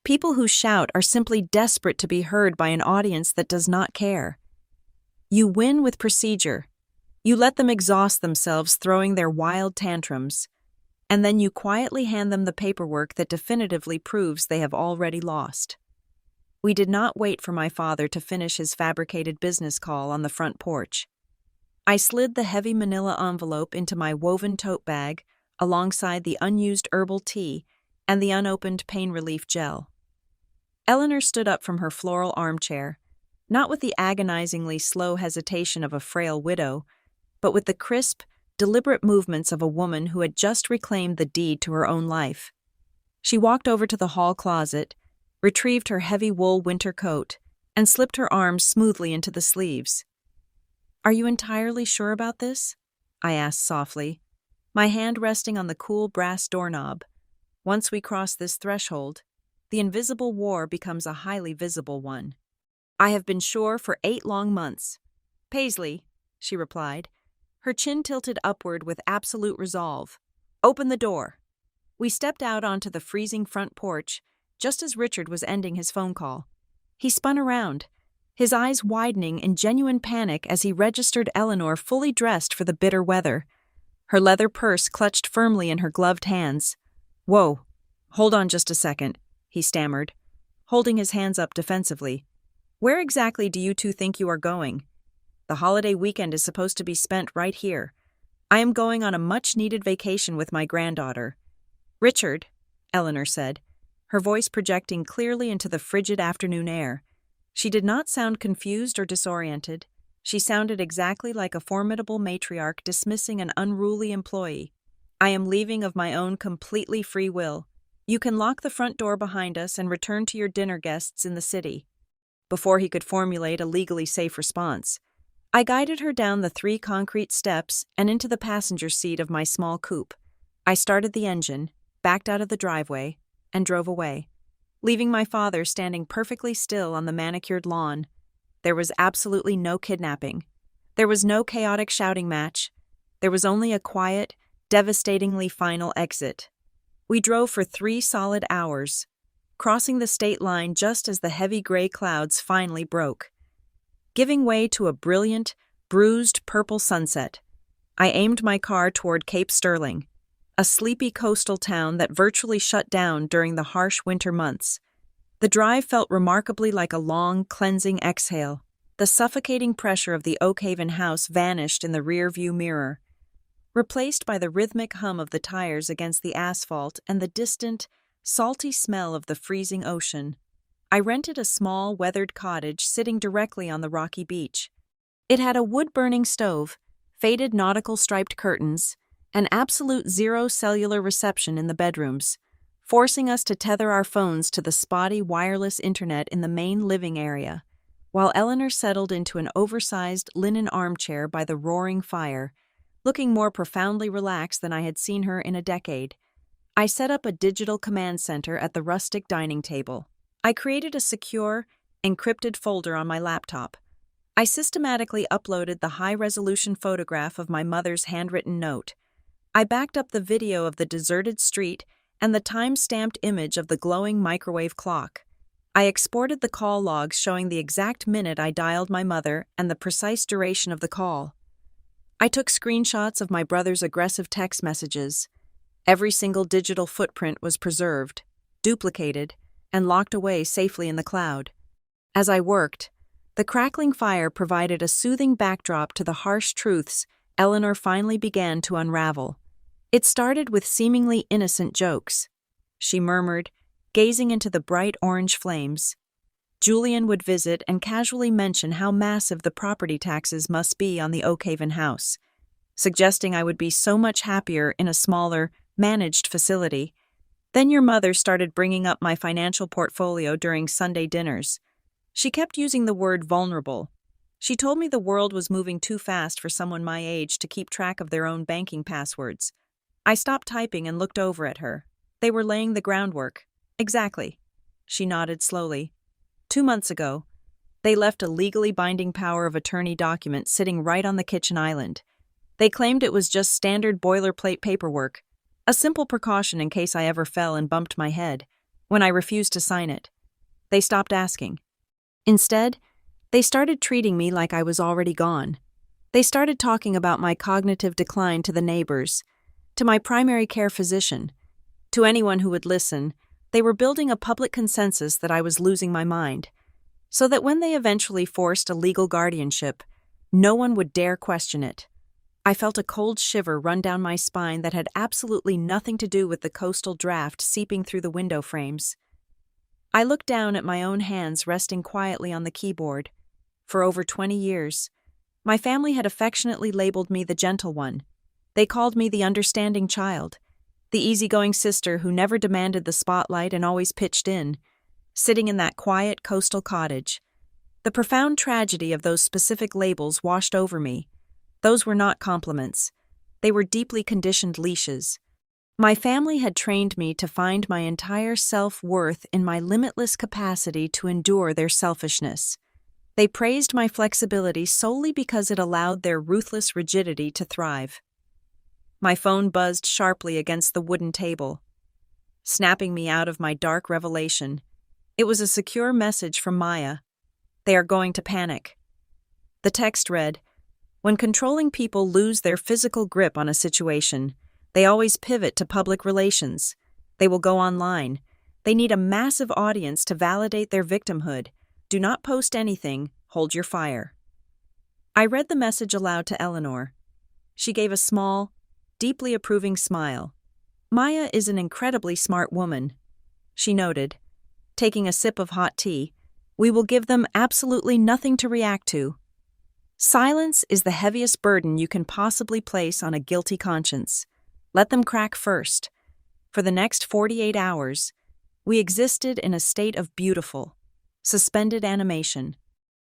"People who shout are simply desperate to be heard by an audience that does not care. You win with procedure. You let them exhaust themselves throwing their wild tantrums, and then you quietly hand them the paperwork that definitively proves they have already lost." We did not wait for my father to finish his fabricated business call on the front porch. I slid the heavy manila envelope into my woven tote bag alongside the unused herbal tea and the unopened pain relief gel. Eleanor stood up from her floral armchair, not with the agonizingly slow hesitation of a frail widow, but with the crisp, deliberate movements of a woman who had just reclaimed the deed to her own life. She walked over to the hall closet, retrieved her heavy wool winter coat, and slipped her arms smoothly into the sleeves. "Are you entirely sure about this?" I asked softly, my hand resting on the cool brass doorknob. Once we cross this threshold, the invisible war becomes a highly visible one. "I have been sure for 8 long months. Paisley," she replied, her chin tilted upward with absolute resolve. "Open the door." We stepped out onto the freezing front porch, just as Richard was ending his phone call. He spun around, his eyes widening in genuine panic as he registered Eleanor fully dressed for the bitter weather, her leather purse clutched firmly in her gloved hands. "Whoa, hold on just a second," he stammered, holding his hands up defensively. "Where exactly do you two think you are going? The holiday weekend is supposed to be spent right here. I am going on a much-needed vacation with my granddaughter." "Richard," Eleanor said, her voice projecting clearly into the frigid afternoon air. She did not sound confused or disoriented. She sounded exactly like a formidable matriarch dismissing an unruly employee. "I am leaving of my own completely free will. You can lock the front door behind us and return to your dinner guests in the city." Before he could formulate a legally safe response, I guided her down the 3 concrete steps and into the passenger seat of my small coupe. I started the engine, backed out of the driveway, and drove away, leaving my father standing perfectly still on the manicured lawn. There was absolutely no kidnapping. There was no chaotic shouting match. There was only a quiet, devastatingly final exit. We drove for 3 solid hours, crossing the state line just as the heavy gray clouds finally broke. Giving way to a brilliant, bruised purple sunset, I aimed my car toward Cape Sterling, a sleepy coastal town that virtually shut down during the harsh winter months. The drive felt remarkably like a long, cleansing exhale. The suffocating pressure of the Oakhaven house vanished in the rear-view mirror, replaced by the rhythmic hum of the tires against the asphalt and the distant, salty smell of the freezing ocean. I rented a small, weathered cottage sitting directly on the rocky beach. It had a wood-burning stove, faded nautical-striped curtains, and absolute zero cellular reception in the bedrooms, forcing us to tether our phones to the spotty wireless internet in the main living area, while Eleanor settled into an oversized linen armchair by the roaring fire, looking more profoundly relaxed than I had seen her in a decade. I set up a digital command center at the rustic dining table. I created a secure, encrypted folder on my laptop. I systematically uploaded the high-resolution photograph of my mother's handwritten note. I backed up the video of the deserted street and the time-stamped image of the glowing microwave clock. I exported the call logs showing the exact minute I dialed my mother and the precise duration of the call. I took screenshots of my brother's aggressive text messages. Every single digital footprint was preserved, duplicated, and locked away safely in the cloud. As I worked, the crackling fire provided a soothing backdrop to the harsh truths Eleanor finally began to unravel. It started with seemingly innocent jokes. She murmured, gazing into the bright orange flames. Julian would visit and casually mention how massive the property taxes must be on the Oakhaven house, suggesting I would be so much happier in a smaller, managed facility. Then your mother started bringing up my financial portfolio during Sunday dinners. She kept using the word vulnerable. She told me the world was moving too fast for someone my age to keep track of their own banking passwords. I stopped typing and looked over at her. They were laying the groundwork. Exactly. She nodded slowly. 2 months ago, they left a legally binding power of attorney document sitting right on the kitchen island. They claimed it was just standard boilerplate paperwork, a simple precaution in case I ever fell and bumped my head, when I refused to sign it. They stopped asking. Instead, they started treating me like I was already gone. They started talking about my cognitive decline to the neighbors, to my primary care physician, to anyone who would listen. They were building a public consensus that I was losing my mind, so that when they eventually forced a legal guardianship, no one would dare question it. I felt a cold shiver run down my spine that had absolutely nothing to do with the coastal draft seeping through the window frames. I looked down at my own hands resting quietly on the keyboard. For over 20 years, my family had affectionately labeled me the gentle one, They called me the understanding child, the easygoing sister who never demanded the spotlight and always pitched in, sitting in that quiet coastal cottage. The profound tragedy of those specific labels washed over me. Those were not compliments. They were deeply conditioned leashes. My family had trained me to find my entire self-worth in my limitless capacity to endure their selfishness. They praised my flexibility solely because it allowed their ruthless rigidity to thrive. My phone buzzed sharply against the wooden table, snapping me out of my dark revelation. It was a secure message from Maya. They are going to panic. The text read, "When controlling people lose their physical grip on a situation, they always pivot to public relations. They will go online. They need a massive audience to validate their victimhood. Do not post anything. Hold your fire." I read the message aloud to Eleanor. She gave a small, deeply approving smile. "Maya is an incredibly smart woman," she noted, taking a sip of hot tea. "We will give them absolutely nothing to react to." Silence is the heaviest burden you can possibly place on a guilty conscience. Let them crack first. For the next 48 hours, we existed in a state of beautiful, suspended animation.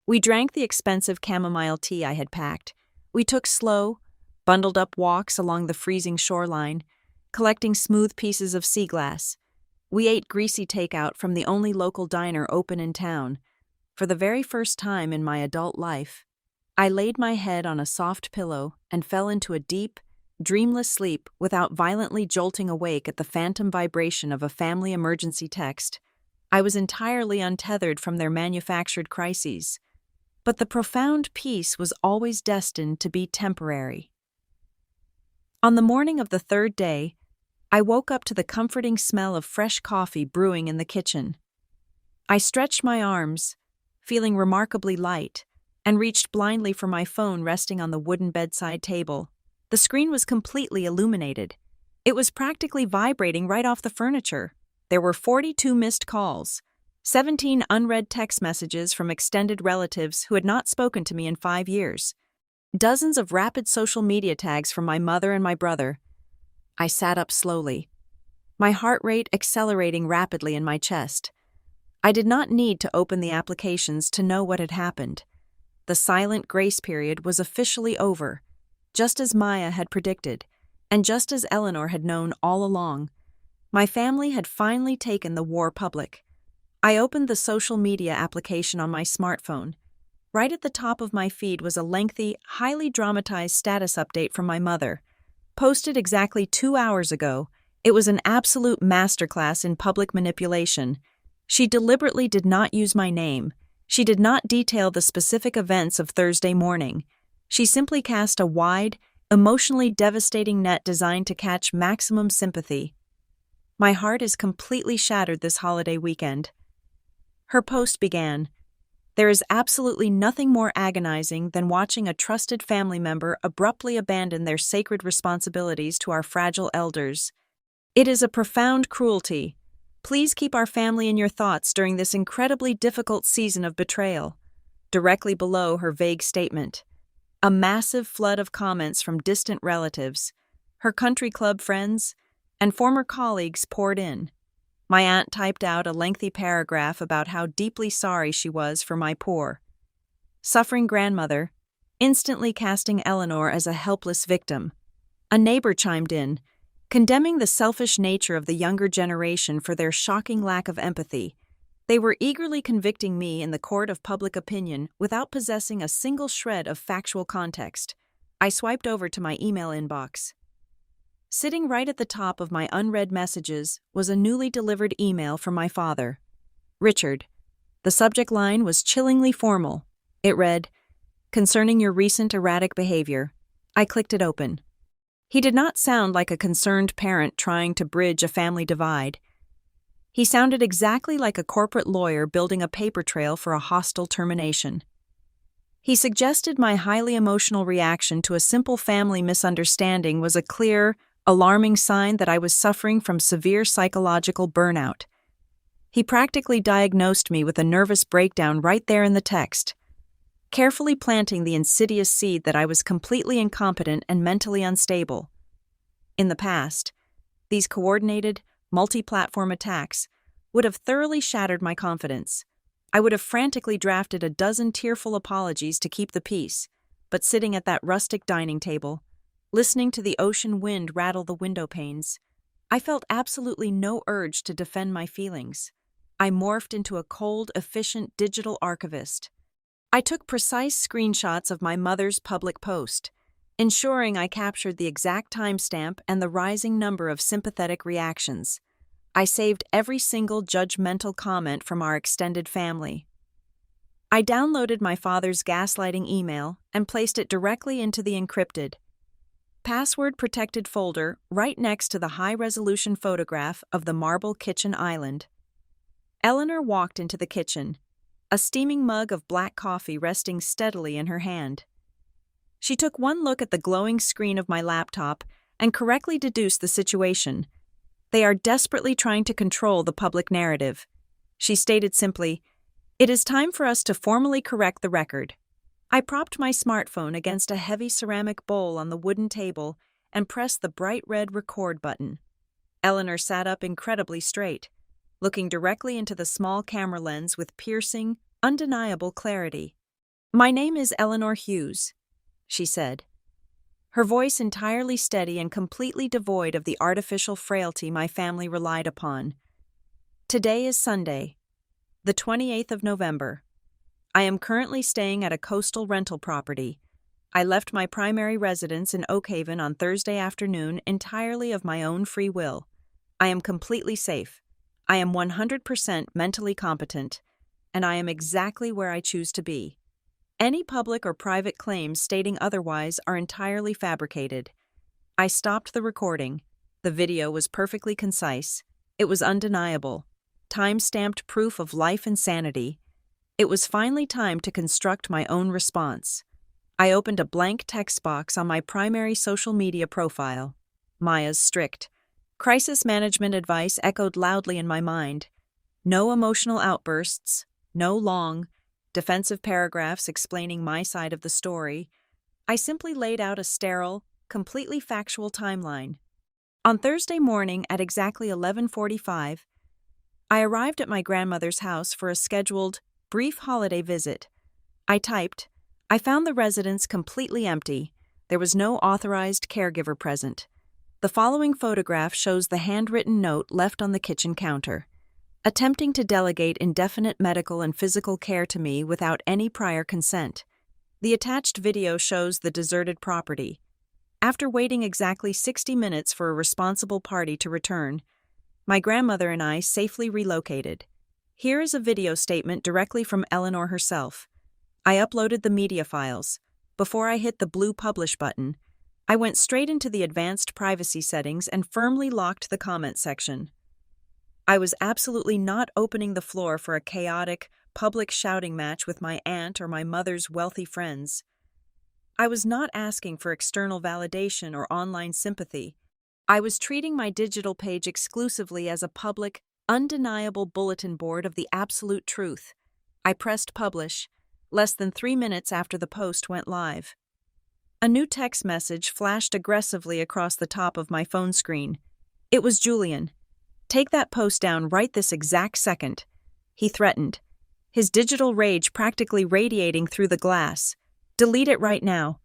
We drank the expensive chamomile tea I had packed. We took slow, bundled-up walks along the freezing shoreline, collecting smooth pieces of sea glass. We ate greasy takeout from the only local diner open in town. For the very first time in my adult life, I laid my head on a soft pillow and fell into a deep, dreamless sleep without violently jolting awake at the phantom vibration of a family emergency text. I was entirely untethered from their manufactured crises. But the profound peace was always destined to be temporary. On the morning of the third day, I woke up to the comforting smell of fresh coffee brewing in the kitchen. I stretched my arms, feeling remarkably light, and reached blindly for my phone resting on the wooden bedside table. The screen was completely illuminated. It was practically vibrating right off the furniture. There were 42 missed calls, 17 unread text messages from extended relatives who had not spoken to me in 5 years, dozens of rapid social media tags from my mother and my brother. I sat up slowly, my heart rate accelerating rapidly in my chest. I did not need to open the applications to know what had happened. The silent grace period was officially over, just as Maya had predicted, and just as Eleanor had known all along. My family had finally taken the war public. I opened the social media application on my smartphone. Right at the top of my feed was a lengthy, highly dramatized status update from my mother. Posted exactly 2 hours ago, it was an absolute masterclass in public manipulation. She deliberately did not use my name. She did not detail the specific events of Thursday morning. She simply cast a wide, emotionally devastating net designed to catch maximum sympathy. My heart is completely shattered this holiday weekend. Her post began, "There is absolutely nothing more agonizing than watching a trusted family member abruptly abandon their sacred responsibilities to our fragile elders. It is a profound cruelty. Please keep our family in your thoughts during this incredibly difficult season of betrayal." Directly below her vague statement, a massive flood of comments from distant relatives, her country club friends, and former colleagues poured in. My aunt typed out a lengthy paragraph about how deeply sorry she was for my poor, suffering grandmother, instantly casting Eleanor as a helpless victim. A neighbor chimed in, condemning the selfish nature of the younger generation for their shocking lack of empathy. They were eagerly convicting me in the court of public opinion without possessing a single shred of factual context. I swiped over to my email inbox. Sitting right at the top of my unread messages was a newly delivered email from my father. "Richard." The subject line was chillingly formal. It read, "Concerning your recent erratic behavior." I clicked it open. He did not sound like a concerned parent trying to bridge a family divide. He sounded exactly like a corporate lawyer building a paper trail for a hostile termination. He suggested my highly emotional reaction to a simple family misunderstanding was a clear, alarming sign that I was suffering from severe psychological burnout. He practically diagnosed me with a nervous breakdown right there in the text, carefully planting the insidious seed that I was completely incompetent and mentally unstable. In the past, these coordinated, multi-platform attacks would have thoroughly shattered my confidence. I would have frantically drafted a dozen tearful apologies to keep the peace, but sitting at that rustic dining table, listening to the ocean wind rattle the window panes, I felt absolutely no urge to defend my feelings. I morphed into a cold, efficient digital archivist. I took precise screenshots of my mother's public post, ensuring I captured the exact timestamp and the rising number of sympathetic reactions. I saved every single judgmental comment from our extended family. I downloaded my father's gaslighting email and placed it directly into the encrypted, password-protected folder right next to the high-resolution photograph of the marble kitchen island. Eleanor walked into the kitchen, a steaming mug of black coffee resting steadily in her hand. She took one look at the glowing screen of my laptop and correctly deduced the situation. They are desperately trying to control the public narrative. She stated simply, "It is time for us to formally correct the record." I propped my smartphone against a heavy ceramic bowl on the wooden table and pressed the bright red record button. Eleanor sat up incredibly straight, looking directly into the small camera lens with piercing, undeniable clarity. "My name is Eleanor Hughes," she said, her voice entirely steady and completely devoid of the artificial frailty my family relied upon. "Today is Sunday, the 28th of November. I am currently staying at a coastal rental property. I left my primary residence in Oakhaven on Thursday afternoon entirely of my own free will. I am completely safe. I am 100% mentally competent, and I am exactly where I choose to be. Any public or private claims stating otherwise are entirely fabricated." I stopped the recording. The video was perfectly concise. It was undeniable. Time-stamped proof of life and sanity. It was finally time to construct my own response. I opened a blank text box on my primary social media profile. Maya's strict crisis management advice echoed loudly in my mind. No emotional outbursts, no long, defensive paragraphs explaining my side of the story. I simply laid out a sterile, completely factual timeline. On Thursday morning at exactly 11:45, I arrived at my grandmother's house for a scheduled, brief holiday visit. I typed, "I found the residence completely empty. There was no authorized caregiver present." The following photograph shows the handwritten note left on the kitchen counter. "Attempting to delegate indefinite medical and physical care to me without any prior consent." The attached video shows the deserted property. After waiting exactly 60 minutes for a responsible party to return, my grandmother and I safely relocated. Here is a video statement directly from Eleanor herself. I uploaded the media files. Before I hit the blue publish button, I went straight into the advanced privacy settings and firmly locked the comment section. I was absolutely not opening the floor for a chaotic, public shouting match with my aunt or my mother's wealthy friends. I was not asking for external validation or online sympathy. I was treating my digital page exclusively as a public, undeniable bulletin board of the absolute truth. I pressed publish, less than 3 minutes after the post went live. A new text message flashed aggressively across the top of my phone screen. It was Julian. "Take that post down right this exact second," he threatened, his digital rage practically radiating through the glass. "Delete it right now,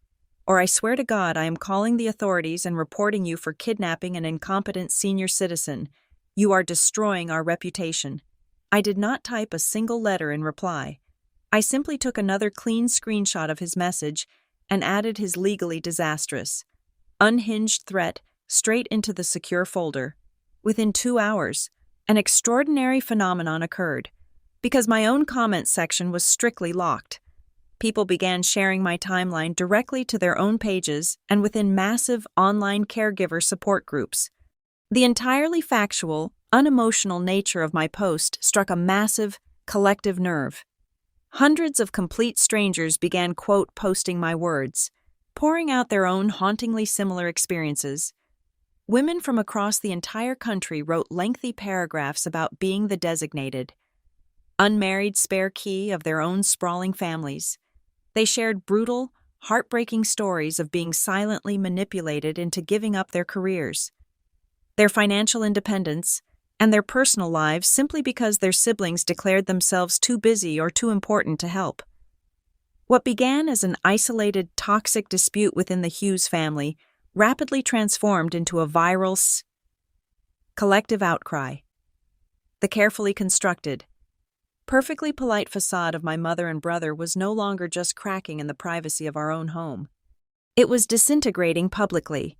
or I swear to God I am calling the authorities and reporting you for kidnapping an incompetent senior citizen. You are destroying our reputation." I did not type a single letter in reply. I simply took another clean screenshot of his message and added his legally disastrous, unhinged threat straight into the secure folder. Within 2 hours, an extraordinary phenomenon occurred. Because my own comments section was strictly locked, people began sharing my timeline directly to their own pages and within massive online caregiver support groups. The entirely factual, unemotional nature of my post struck a massive, collective nerve. Hundreds of complete strangers began quote posting my words, pouring out their own hauntingly similar experiences. Women from across the entire country wrote lengthy paragraphs about being the designated, unmarried spare key of their own sprawling families. They shared brutal, heartbreaking stories of being silently manipulated into giving up their careers, their financial independence, and their personal lives simply because their siblings declared themselves too busy or too important to help. What began as an isolated, toxic dispute within the Hughes family rapidly transformed into a viral collective outcry. The carefully constructed, perfectly polite facade of my mother and brother was no longer just cracking in the privacy of our own home. It was disintegrating publicly,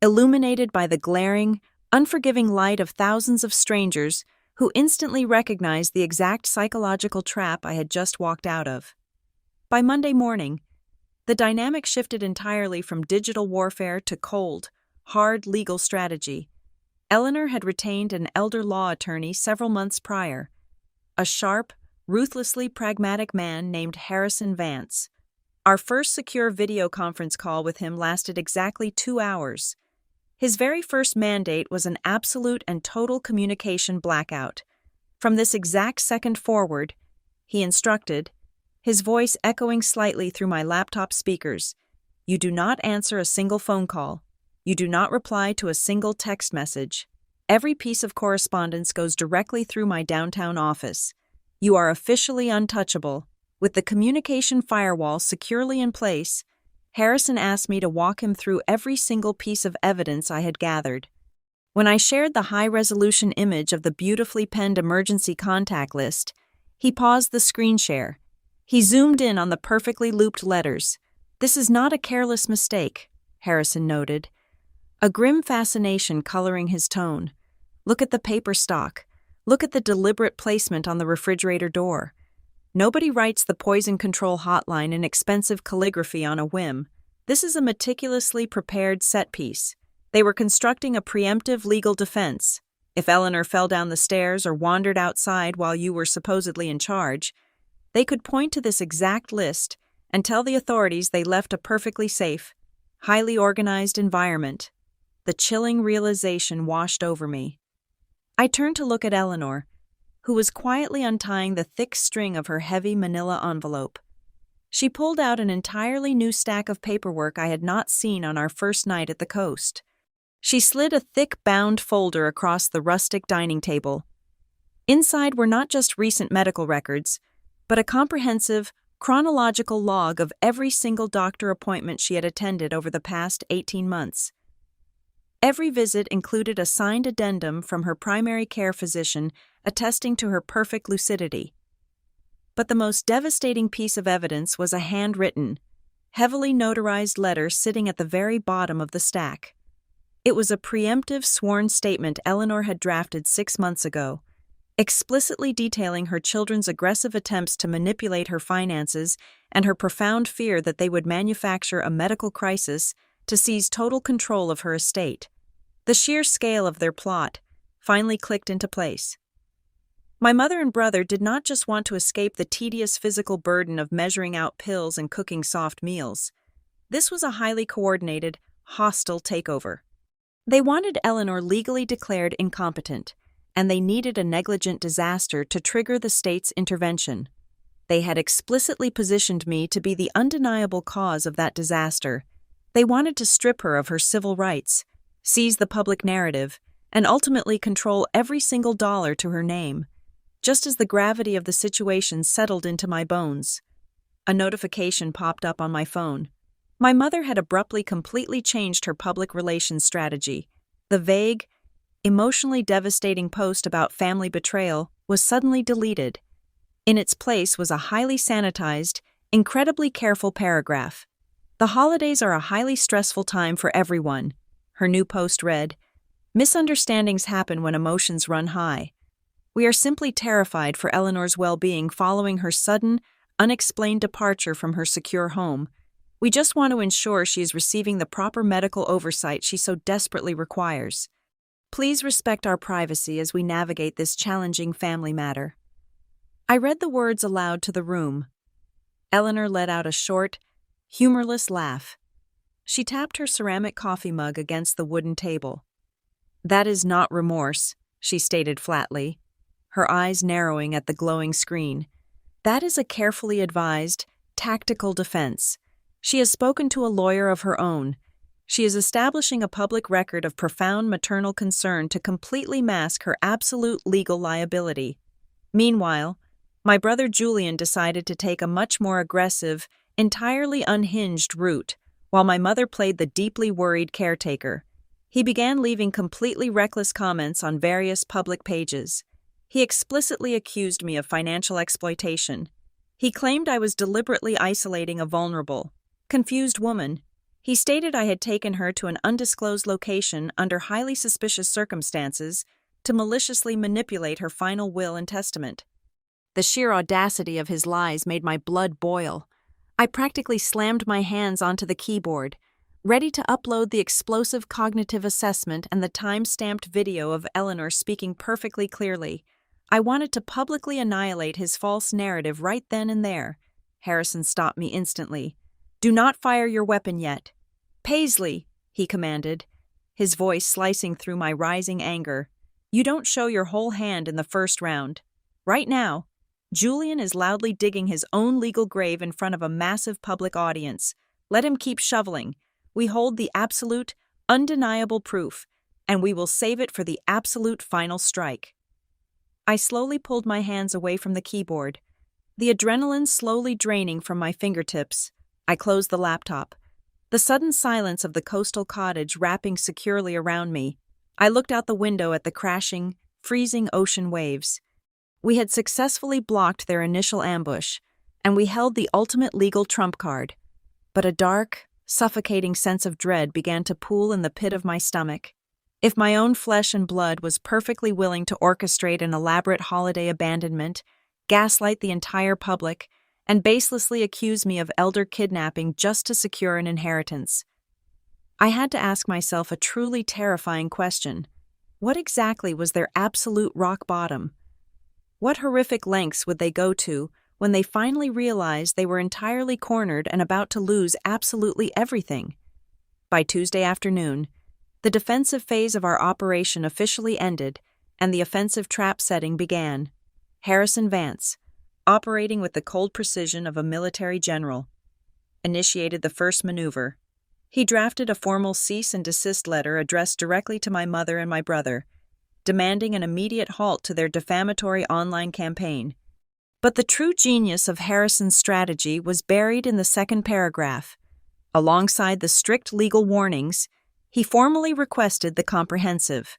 illuminated by the glaring, unforgiving light of thousands of strangers who instantly recognized the exact psychological trap I had just walked out of. By Monday morning, the dynamic shifted entirely from digital warfare to cold, hard legal strategy. Eleanor had retained an elder law attorney several months prior, a sharp, ruthlessly pragmatic man named Harrison Vance. Our first secure video conference call with him lasted exactly 2 hours. His very first mandate was an absolute and total communication blackout. From this exact second forward, he instructed, his voice echoing slightly through my laptop speakers, "You do not answer a single phone call. You do not reply to a single text message. Every piece of correspondence goes directly through my downtown office. You are officially untouchable." With the communication firewall securely in place, Harrison asked me to walk him through every single piece of evidence I had gathered. When I shared the high-resolution image of the beautifully penned emergency contact list, he paused the screen share. He zoomed in on the perfectly looped letters. "This is not a careless mistake," Harrison noted, a grim fascination coloring his tone. "Look at the paper stock. Look at the deliberate placement on the refrigerator door. Nobody writes the poison control hotline in expensive calligraphy on a whim. This is a meticulously prepared set piece. They were constructing a preemptive legal defense. If Eleanor fell down the stairs or wandered outside while you were supposedly in charge, they could point to this exact list and tell the authorities they left a perfectly safe, highly organized environment." The chilling realization washed over me. I turned to look at Eleanor, who was quietly untying the thick string of her heavy manila envelope. She pulled out an entirely new stack of paperwork I had not seen on our first night at the coast. She slid a thick bound folder across the rustic dining table. Inside were not just recent medical records, but a comprehensive, chronological log of every single doctor appointment she had attended over the past 18 months. Every visit included a signed addendum from her primary care physician attesting to her perfect lucidity. But the most devastating piece of evidence was a handwritten, heavily notarized letter sitting at the very bottom of the stack. It was a preemptive sworn statement Eleanor had drafted 6 months ago, explicitly detailing her children's aggressive attempts to manipulate her finances and her profound fear that they would manufacture a medical crisis to seize total control of her estate. The sheer scale of their plot finally clicked into place. My mother and brother did not just want to escape the tedious physical burden of measuring out pills and cooking soft meals. This was a highly coordinated, hostile takeover. They wanted Eleanor legally declared incompetent, and they needed a negligent disaster to trigger the state's intervention. They had explicitly positioned me to be the undeniable cause of that disaster. They wanted to strip her of her civil rights, seize the public narrative, and ultimately control every single dollar to her name. Just as the gravity of the situation settled into my bones, a notification popped up on my phone. My mother had abruptly completely changed her public relations strategy. The vague, emotionally devastating post about family betrayal was suddenly deleted. In its place was a highly sanitized, incredibly careful paragraph. "The holidays are a highly stressful time for everyone," her new post read. "Misunderstandings happen when emotions run high. We are simply terrified for Eleanor's well-being following her sudden, unexplained departure from her secure home. We just want to ensure she is receiving the proper medical oversight she so desperately requires. Please respect our privacy as we navigate this challenging family matter." I read the words aloud to the room. Eleanor let out a short, humorless laugh. She tapped her ceramic coffee mug against the wooden table. "That is not remorse," she stated flatly, her eyes narrowing at the glowing screen. "That is a carefully advised, tactical defense. She has spoken to a lawyer of her own. She is establishing a public record of profound maternal concern to completely mask her absolute legal liability. Meanwhile, my brother Julian decided to take a much more aggressive, entirely unhinged route, while my mother played the deeply worried caretaker. He began leaving completely reckless comments on various public pages. He explicitly accused me of financial exploitation. He claimed I was deliberately isolating a vulnerable, confused woman. He stated I had taken her to an undisclosed location under highly suspicious circumstances to maliciously manipulate her final will and testament. The sheer audacity of his lies made my blood boil. I practically slammed my hands onto the keyboard, ready to upload the explosive cognitive assessment and the time-stamped video of Eleanor speaking perfectly clearly. I wanted to publicly annihilate his false narrative right then and there. Harrison stopped me instantly. "Do not fire your weapon yet." "Paisley," he commanded, his voice slicing through my rising anger. "You don't show your whole hand in the first round. Right now, Julian is loudly digging his own legal grave in front of a massive public audience. Let him keep shoveling. We hold the absolute, undeniable proof, and we will save it for the absolute final strike." I slowly pulled my hands away from the keyboard, the adrenaline slowly draining from my fingertips. I closed the laptop, the sudden silence of the coastal cottage wrapping securely around me. I looked out the window at the crashing, freezing ocean waves. We had successfully blocked their initial ambush, and we held the ultimate legal trump card. But a dark, suffocating sense of dread began to pool in the pit of my stomach. If my own flesh and blood was perfectly willing to orchestrate an elaborate holiday abandonment, gaslight the entire public, and baselessly accuse me of elder kidnapping just to secure an inheritance, I had to ask myself a truly terrifying question. What exactly was their absolute rock bottom? What horrific lengths would they go to when they finally realized they were entirely cornered and about to lose absolutely everything? By Tuesday afternoon, the defensive phase of our operation officially ended, and the offensive trap setting began. Harrison Vance, operating with the cold precision of a military general, initiated the first maneuver. He drafted a formal cease and desist letter addressed directly to my mother and my brother, demanding an immediate halt to their defamatory online campaign. But the true genius of Harrison's strategy was buried in the second paragraph. Alongside the strict legal warnings, he formally requested the comprehensive,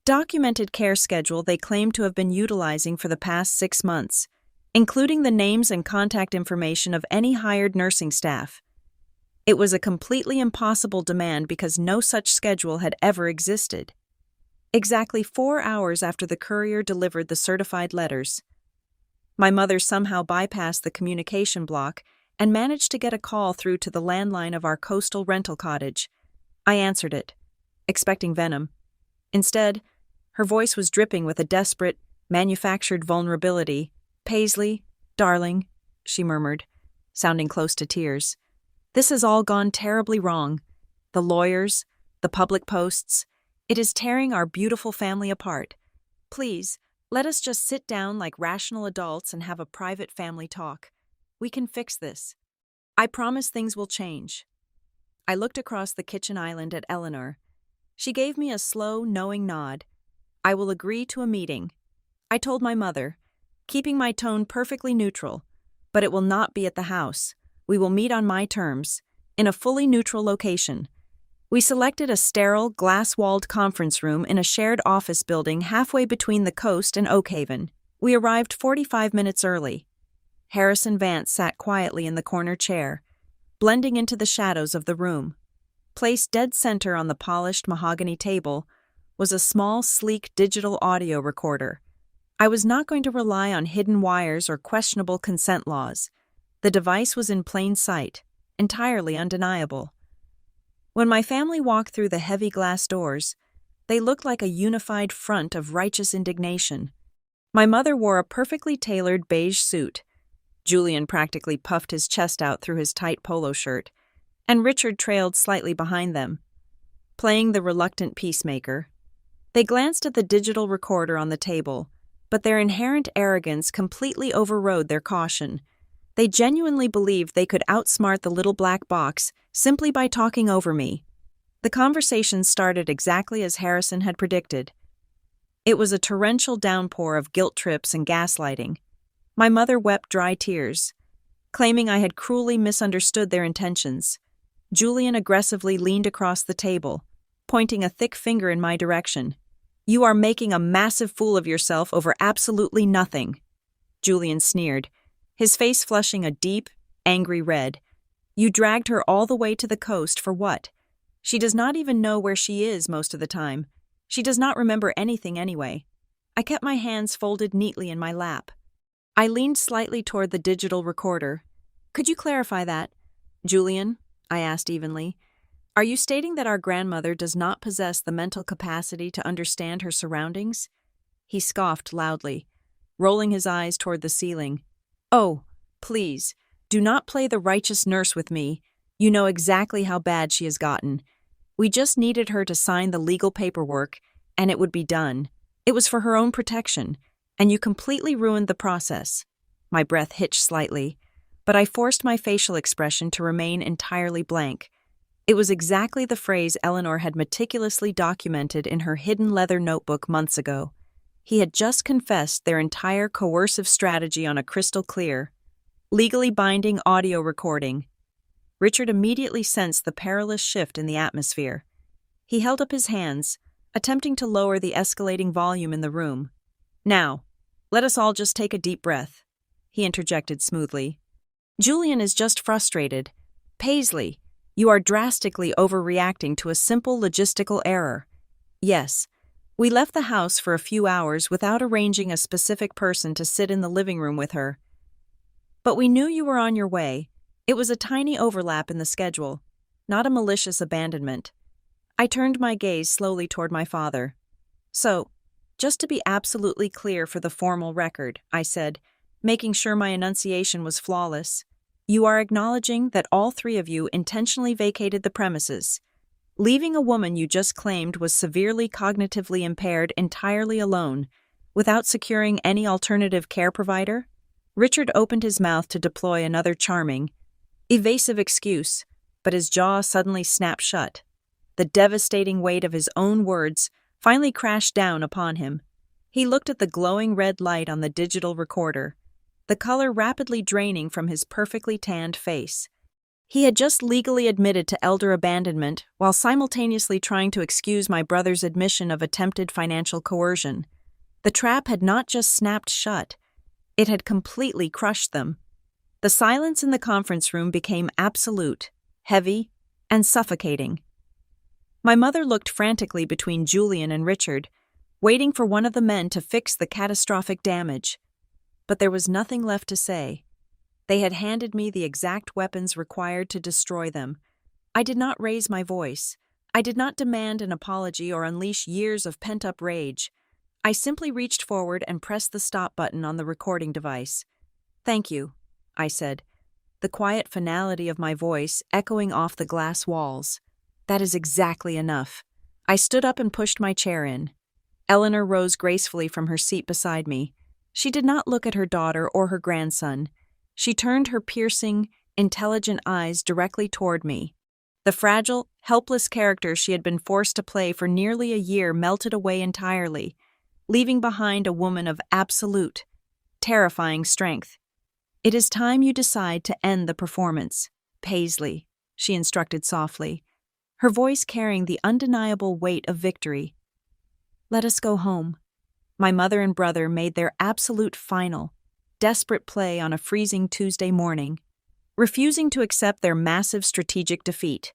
documented care schedule they claimed to have been utilizing for the past 6 months, including the names and contact information of any hired nursing staff. It was a completely impossible demand because no such schedule had ever existed. Exactly 4 hours after the courier delivered the certified letters, my mother somehow bypassed the communication block and managed to get a call through to the landline of our coastal rental cottage. I answered it, expecting venom. Instead, her voice was dripping with a desperate, manufactured vulnerability. "Paisley, darling," she murmured, sounding close to tears. "This has all gone terribly wrong. The lawyers, the public posts. It is tearing our beautiful family apart. Please, let us just sit down like rational adults and have a private family talk. We can fix this. I promise things will change." I looked across the kitchen island at Eleanor. She gave me a slow, knowing nod. "I will agree to a meeting," I told my mother, keeping my tone perfectly neutral. "But it will not be at the house. We will meet on my terms, in a fully neutral location." We selected a sterile, glass-walled conference room in a shared office building halfway between the coast and Oakhaven. We arrived 45 minutes early. Harrison Vance sat quietly in the corner chair, blending into the shadows of the room. Placed dead center on the polished mahogany table was a small, sleek digital audio recorder. I was not going to rely on hidden wires or questionable consent laws. The device was in plain sight, entirely undeniable. When my family walked through the heavy glass doors, they looked like a unified front of righteous indignation. My mother wore a perfectly tailored beige suit. Julian practically puffed his chest out through his tight polo shirt, and Richard trailed slightly behind them, playing the reluctant peacemaker. They glanced at the digital recorder on the table, but their inherent arrogance completely overrode their caution. They genuinely believed they could outsmart the little black box simply by talking over me. The conversation started exactly as Harrison had predicted. It was a torrential downpour of guilt trips and gaslighting. My mother wept dry tears, claiming I had cruelly misunderstood their intentions. Julian aggressively leaned across the table, pointing a thick finger in my direction. "You are making a massive fool of yourself over absolutely nothing." Julian sneered, his face flushing a deep, angry red. "You dragged her all the way to the coast for what? She does not even know where she is most of the time. She does not remember anything anyway." I kept my hands folded neatly in my lap. I leaned slightly toward the digital recorder. "Could you clarify that?" "Julian," I asked evenly, "are you stating that our grandmother does not possess the mental capacity to understand her surroundings?" He scoffed loudly, rolling his eyes toward the ceiling. "Oh, please, do not play the righteous nurse with me. You know exactly how bad she has gotten. We just needed her to sign the legal paperwork, and it would be done. It was for her own protection, and you completely ruined the process." My breath hitched slightly, but I forced my facial expression to remain entirely blank. It was exactly the phrase Eleanor had meticulously documented in her hidden leather notebook months ago. He had just confessed their entire coercive strategy on a crystal clear, legally binding audio recording. Richard immediately sensed the perilous shift in the atmosphere. He held up his hands, attempting to lower the escalating volume in the room. "Now, let us all just take a deep breath," he interjected smoothly. "Julian is just frustrated. Paisley, you are drastically overreacting to a simple logistical error. Yes, we left the house for a few hours without arranging a specific person to sit in the living room with her. But we knew you were on your way. It was a tiny overlap in the schedule, not a malicious abandonment." I turned my gaze slowly toward my father. "So, just to be absolutely clear for the formal record," I said, making sure my enunciation was flawless, "you are acknowledging that all three of you intentionally vacated the premises, leaving a woman you just claimed was severely cognitively impaired entirely alone, without securing any alternative care provider?" Richard opened his mouth to deploy another charming, evasive excuse, but his jaw suddenly snapped shut. The devastating weight of his own words finally crashed down upon him. He looked at the glowing red light on the digital recorder, the color rapidly draining from his perfectly tanned face. He had just legally admitted to elder abandonment while simultaneously trying to excuse my brother's admission of attempted financial coercion. The trap had not just snapped shut, it had completely crushed them. The silence in the conference room became absolute, heavy, and suffocating. My mother looked frantically between Julian and Richard, waiting for one of the men to fix the catastrophic damage. But there was nothing left to say. They had handed me the exact weapons required to destroy them. I did not raise my voice. I did not demand an apology or unleash years of pent-up rage. I simply reached forward and pressed the stop button on the recording device. "Thank you," I said, the quiet finality of my voice echoing off the glass walls. "That is exactly enough." I stood up and pushed my chair in. Eleanor rose gracefully from her seat beside me. She did not look at her daughter or her grandson. She turned her piercing, intelligent eyes directly toward me. The fragile, helpless character she had been forced to play for nearly a year melted away entirely, leaving behind a woman of absolute, terrifying strength. "It is time you decide to end the performance, Paisley," she instructed softly, her voice carrying the undeniable weight of victory. "Let us go home." My mother and brother made their absolute final, desperate play on a freezing Tuesday morning, refusing to accept their massive strategic defeat.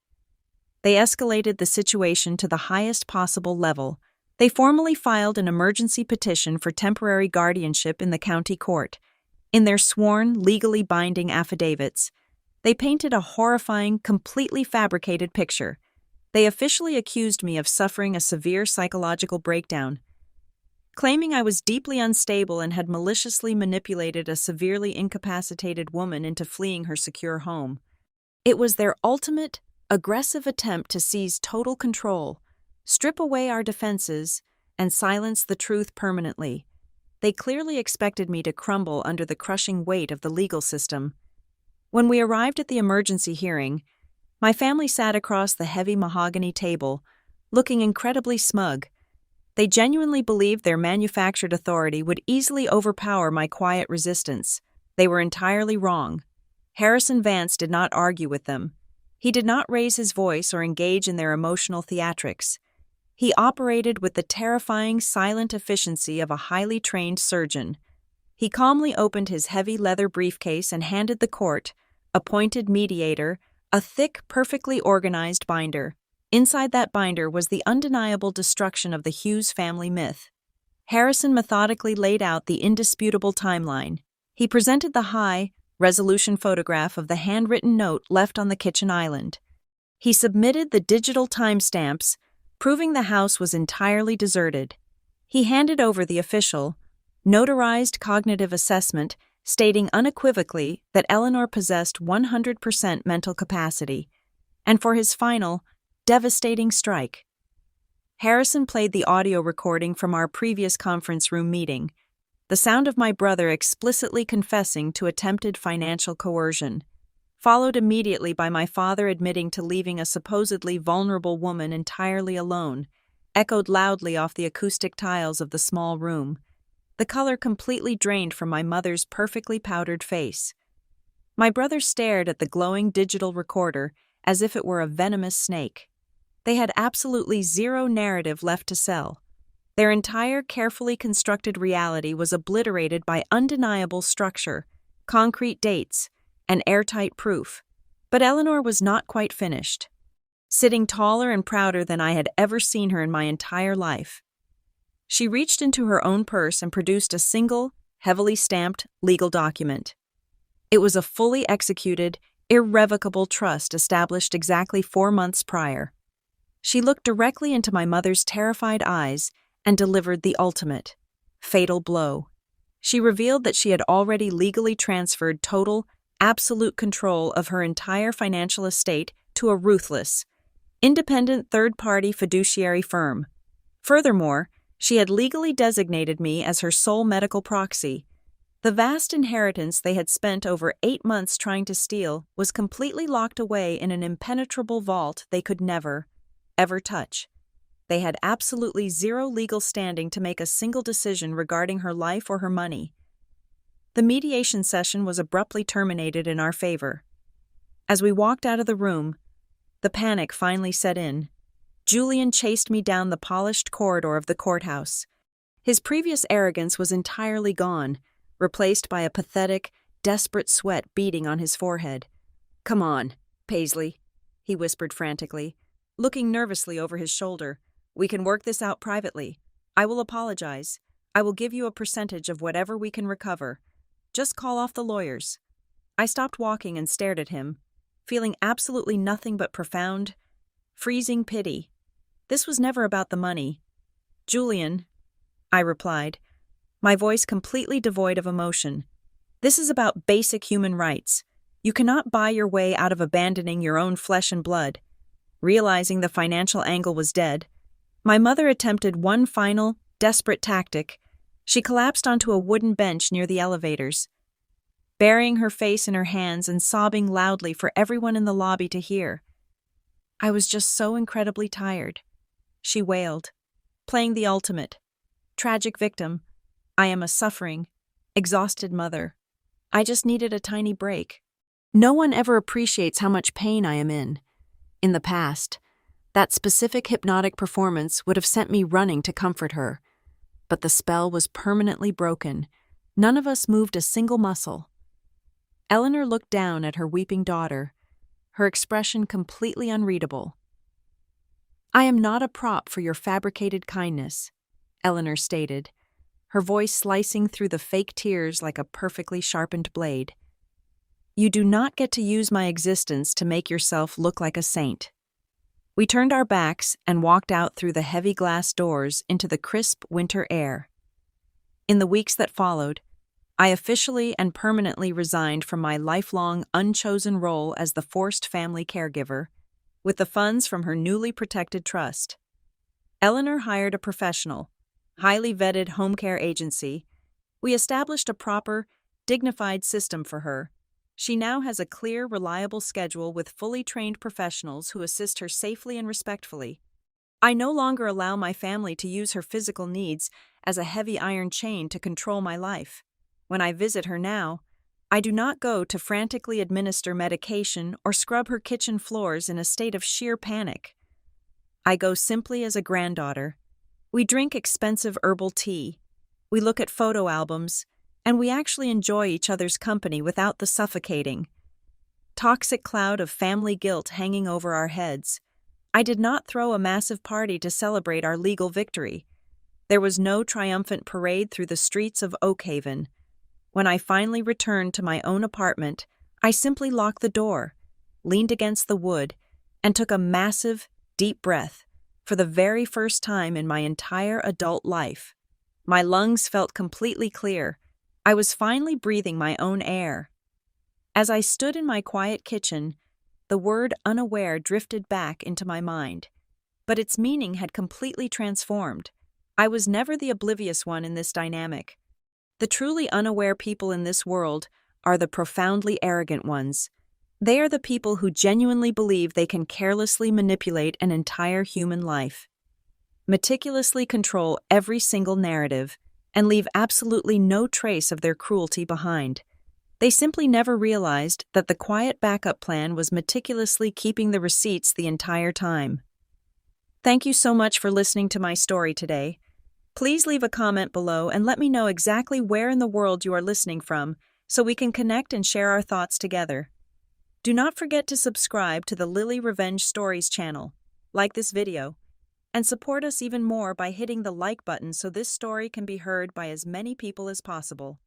They escalated the situation to the highest possible level. They formally filed an emergency petition for temporary guardianship in the county court. In their sworn, legally binding affidavits, they painted a horrifying, completely fabricated picture. They officially accused me of suffering a severe psychological breakdown, claiming I was deeply unstable and had maliciously manipulated a severely incapacitated woman into fleeing her secure home. It was their ultimate, aggressive attempt to seize total control, strip away our defenses, and silence the truth permanently. They clearly expected me to crumble under the crushing weight of the legal system. When we arrived at the emergency hearing, my family sat across the heavy mahogany table, looking incredibly smug. They genuinely believed their manufactured authority would easily overpower my quiet resistance. They were entirely wrong. Harrison Vance did not argue with them. He did not raise his voice or engage in their emotional theatrics. He operated with the terrifying silent efficiency of a highly trained surgeon. He calmly opened his heavy leather briefcase and handed the court, appointed mediator, a thick, perfectly organized binder. Inside that binder was the undeniable destruction of the Hughes family myth. Harrison methodically laid out the indisputable timeline. He presented the high-resolution photograph of the handwritten note left on the kitchen island. He submitted the digital timestamps, proving the house was entirely deserted. He handed over the official, notarized cognitive assessment stating unequivocally that Eleanor possessed 100% mental capacity, and for his final, devastating strike. Harrison played the audio recording from our previous conference room meeting, the sound of my brother explicitly confessing to attempted financial coercion, followed immediately by my father admitting to leaving a supposedly vulnerable woman entirely alone, echoed loudly off the acoustic tiles of the small room. The color completely drained from my mother's perfectly powdered face. My brother stared at the glowing digital recorder as if it were a venomous snake. They had absolutely zero narrative left to sell. Their entire carefully constructed reality was obliterated by undeniable structure, concrete dates, and airtight proof. But Eleanor was not quite finished, sitting taller and prouder than I had ever seen her in my entire life. She reached into her own purse and produced a single, heavily stamped legal document. It was a fully executed, irrevocable trust established exactly 4 months prior. She looked directly into my mother's terrified eyes and delivered the ultimate, fatal blow. She revealed that she had already legally transferred total, absolute control of her entire financial estate to a ruthless, independent third-party fiduciary firm. Furthermore, she had legally designated me as her sole medical proxy. The vast inheritance they had spent over 8 months trying to steal was completely locked away in an impenetrable vault they could never, ever touch. They had absolutely zero legal standing to make a single decision regarding her life or her money. The mediation session was abruptly terminated in our favor. As we walked out of the room, the panic finally set in. Julian chased me down the polished corridor of the courthouse. His previous arrogance was entirely gone, replaced by a pathetic, desperate sweat beading on his forehead. "Come on, Paisley," he whispered frantically, looking nervously over his shoulder. "We can work this out privately. I will apologize. I will give you a percentage of whatever we can recover. Just call off the lawyers." I stopped walking and stared at him, feeling absolutely nothing but profound, freezing pity. This was never about the money. "Julian," I replied, my voice completely devoid of emotion. "This is about basic human rights. You cannot buy your way out of abandoning your own flesh and blood." Realizing the financial angle was dead, my mother attempted one final, desperate tactic. She collapsed onto a wooden bench near the elevators, burying her face in her hands and sobbing loudly for everyone in the lobby to hear. "I was just so incredibly tired," she wailed, playing the ultimate, tragic victim. "I am a suffering, exhausted mother. I just needed a tiny break. No one ever appreciates how much pain I am in. In the past, that specific hypnotic performance would have sent me running to comfort her. But the spell was permanently broken. None of us moved a single muscle." Eleanor looked down at her weeping daughter, her expression completely unreadable. "I am not a prop for your fabricated kindness," Eleanor stated, her voice slicing through the fake tears like a perfectly sharpened blade. "You do not get to use my existence to make yourself look like a saint." We turned our backs and walked out through the heavy glass doors into the crisp winter air. In the weeks that followed, I officially and permanently resigned from my lifelong, unchosen role as the forced family caregiver, with the funds from her newly protected trust. Eleanor hired a professional, highly vetted home care agency. We established a proper, dignified system for her, She now has a clear, reliable schedule with fully trained professionals who assist her safely and respectfully. I no longer allow my family to use her physical needs as a heavy iron chain to control my life. When I visit her now, I do not go to frantically administer medication or scrub her kitchen floors in a state of sheer panic. I go simply as a granddaughter. We drink expensive herbal tea. We look at photo albums, and we actually enjoy each other's company without the suffocating, toxic cloud of family guilt hanging over our heads. I did not throw a massive party to celebrate our legal victory. There was no triumphant parade through the streets of Oakhaven. When I finally returned to my own apartment, I simply locked the door, leaned against the wood, and took a massive, deep breath for the very first time in my entire adult life. My lungs felt completely clear. I was finally breathing my own air. As I stood in my quiet kitchen, the word unaware drifted back into my mind, but its meaning had completely transformed. I was never the oblivious one in this dynamic. The truly unaware people in this world are the profoundly arrogant ones. They are the people who genuinely believe they can carelessly manipulate an entire human life, meticulously control every single narrative, and leave absolutely no trace of their cruelty behind. They simply never realized that the quiet backup plan was meticulously keeping the receipts the entire time. Thank you so much for listening to my story today. Please leave a comment below and let me know exactly where in the world you are listening from so we can connect and share our thoughts together. Do not forget to subscribe to the Lily Revenge Stories channel, like this video, and support us even more by hitting the like button so this story can be heard by as many people as possible.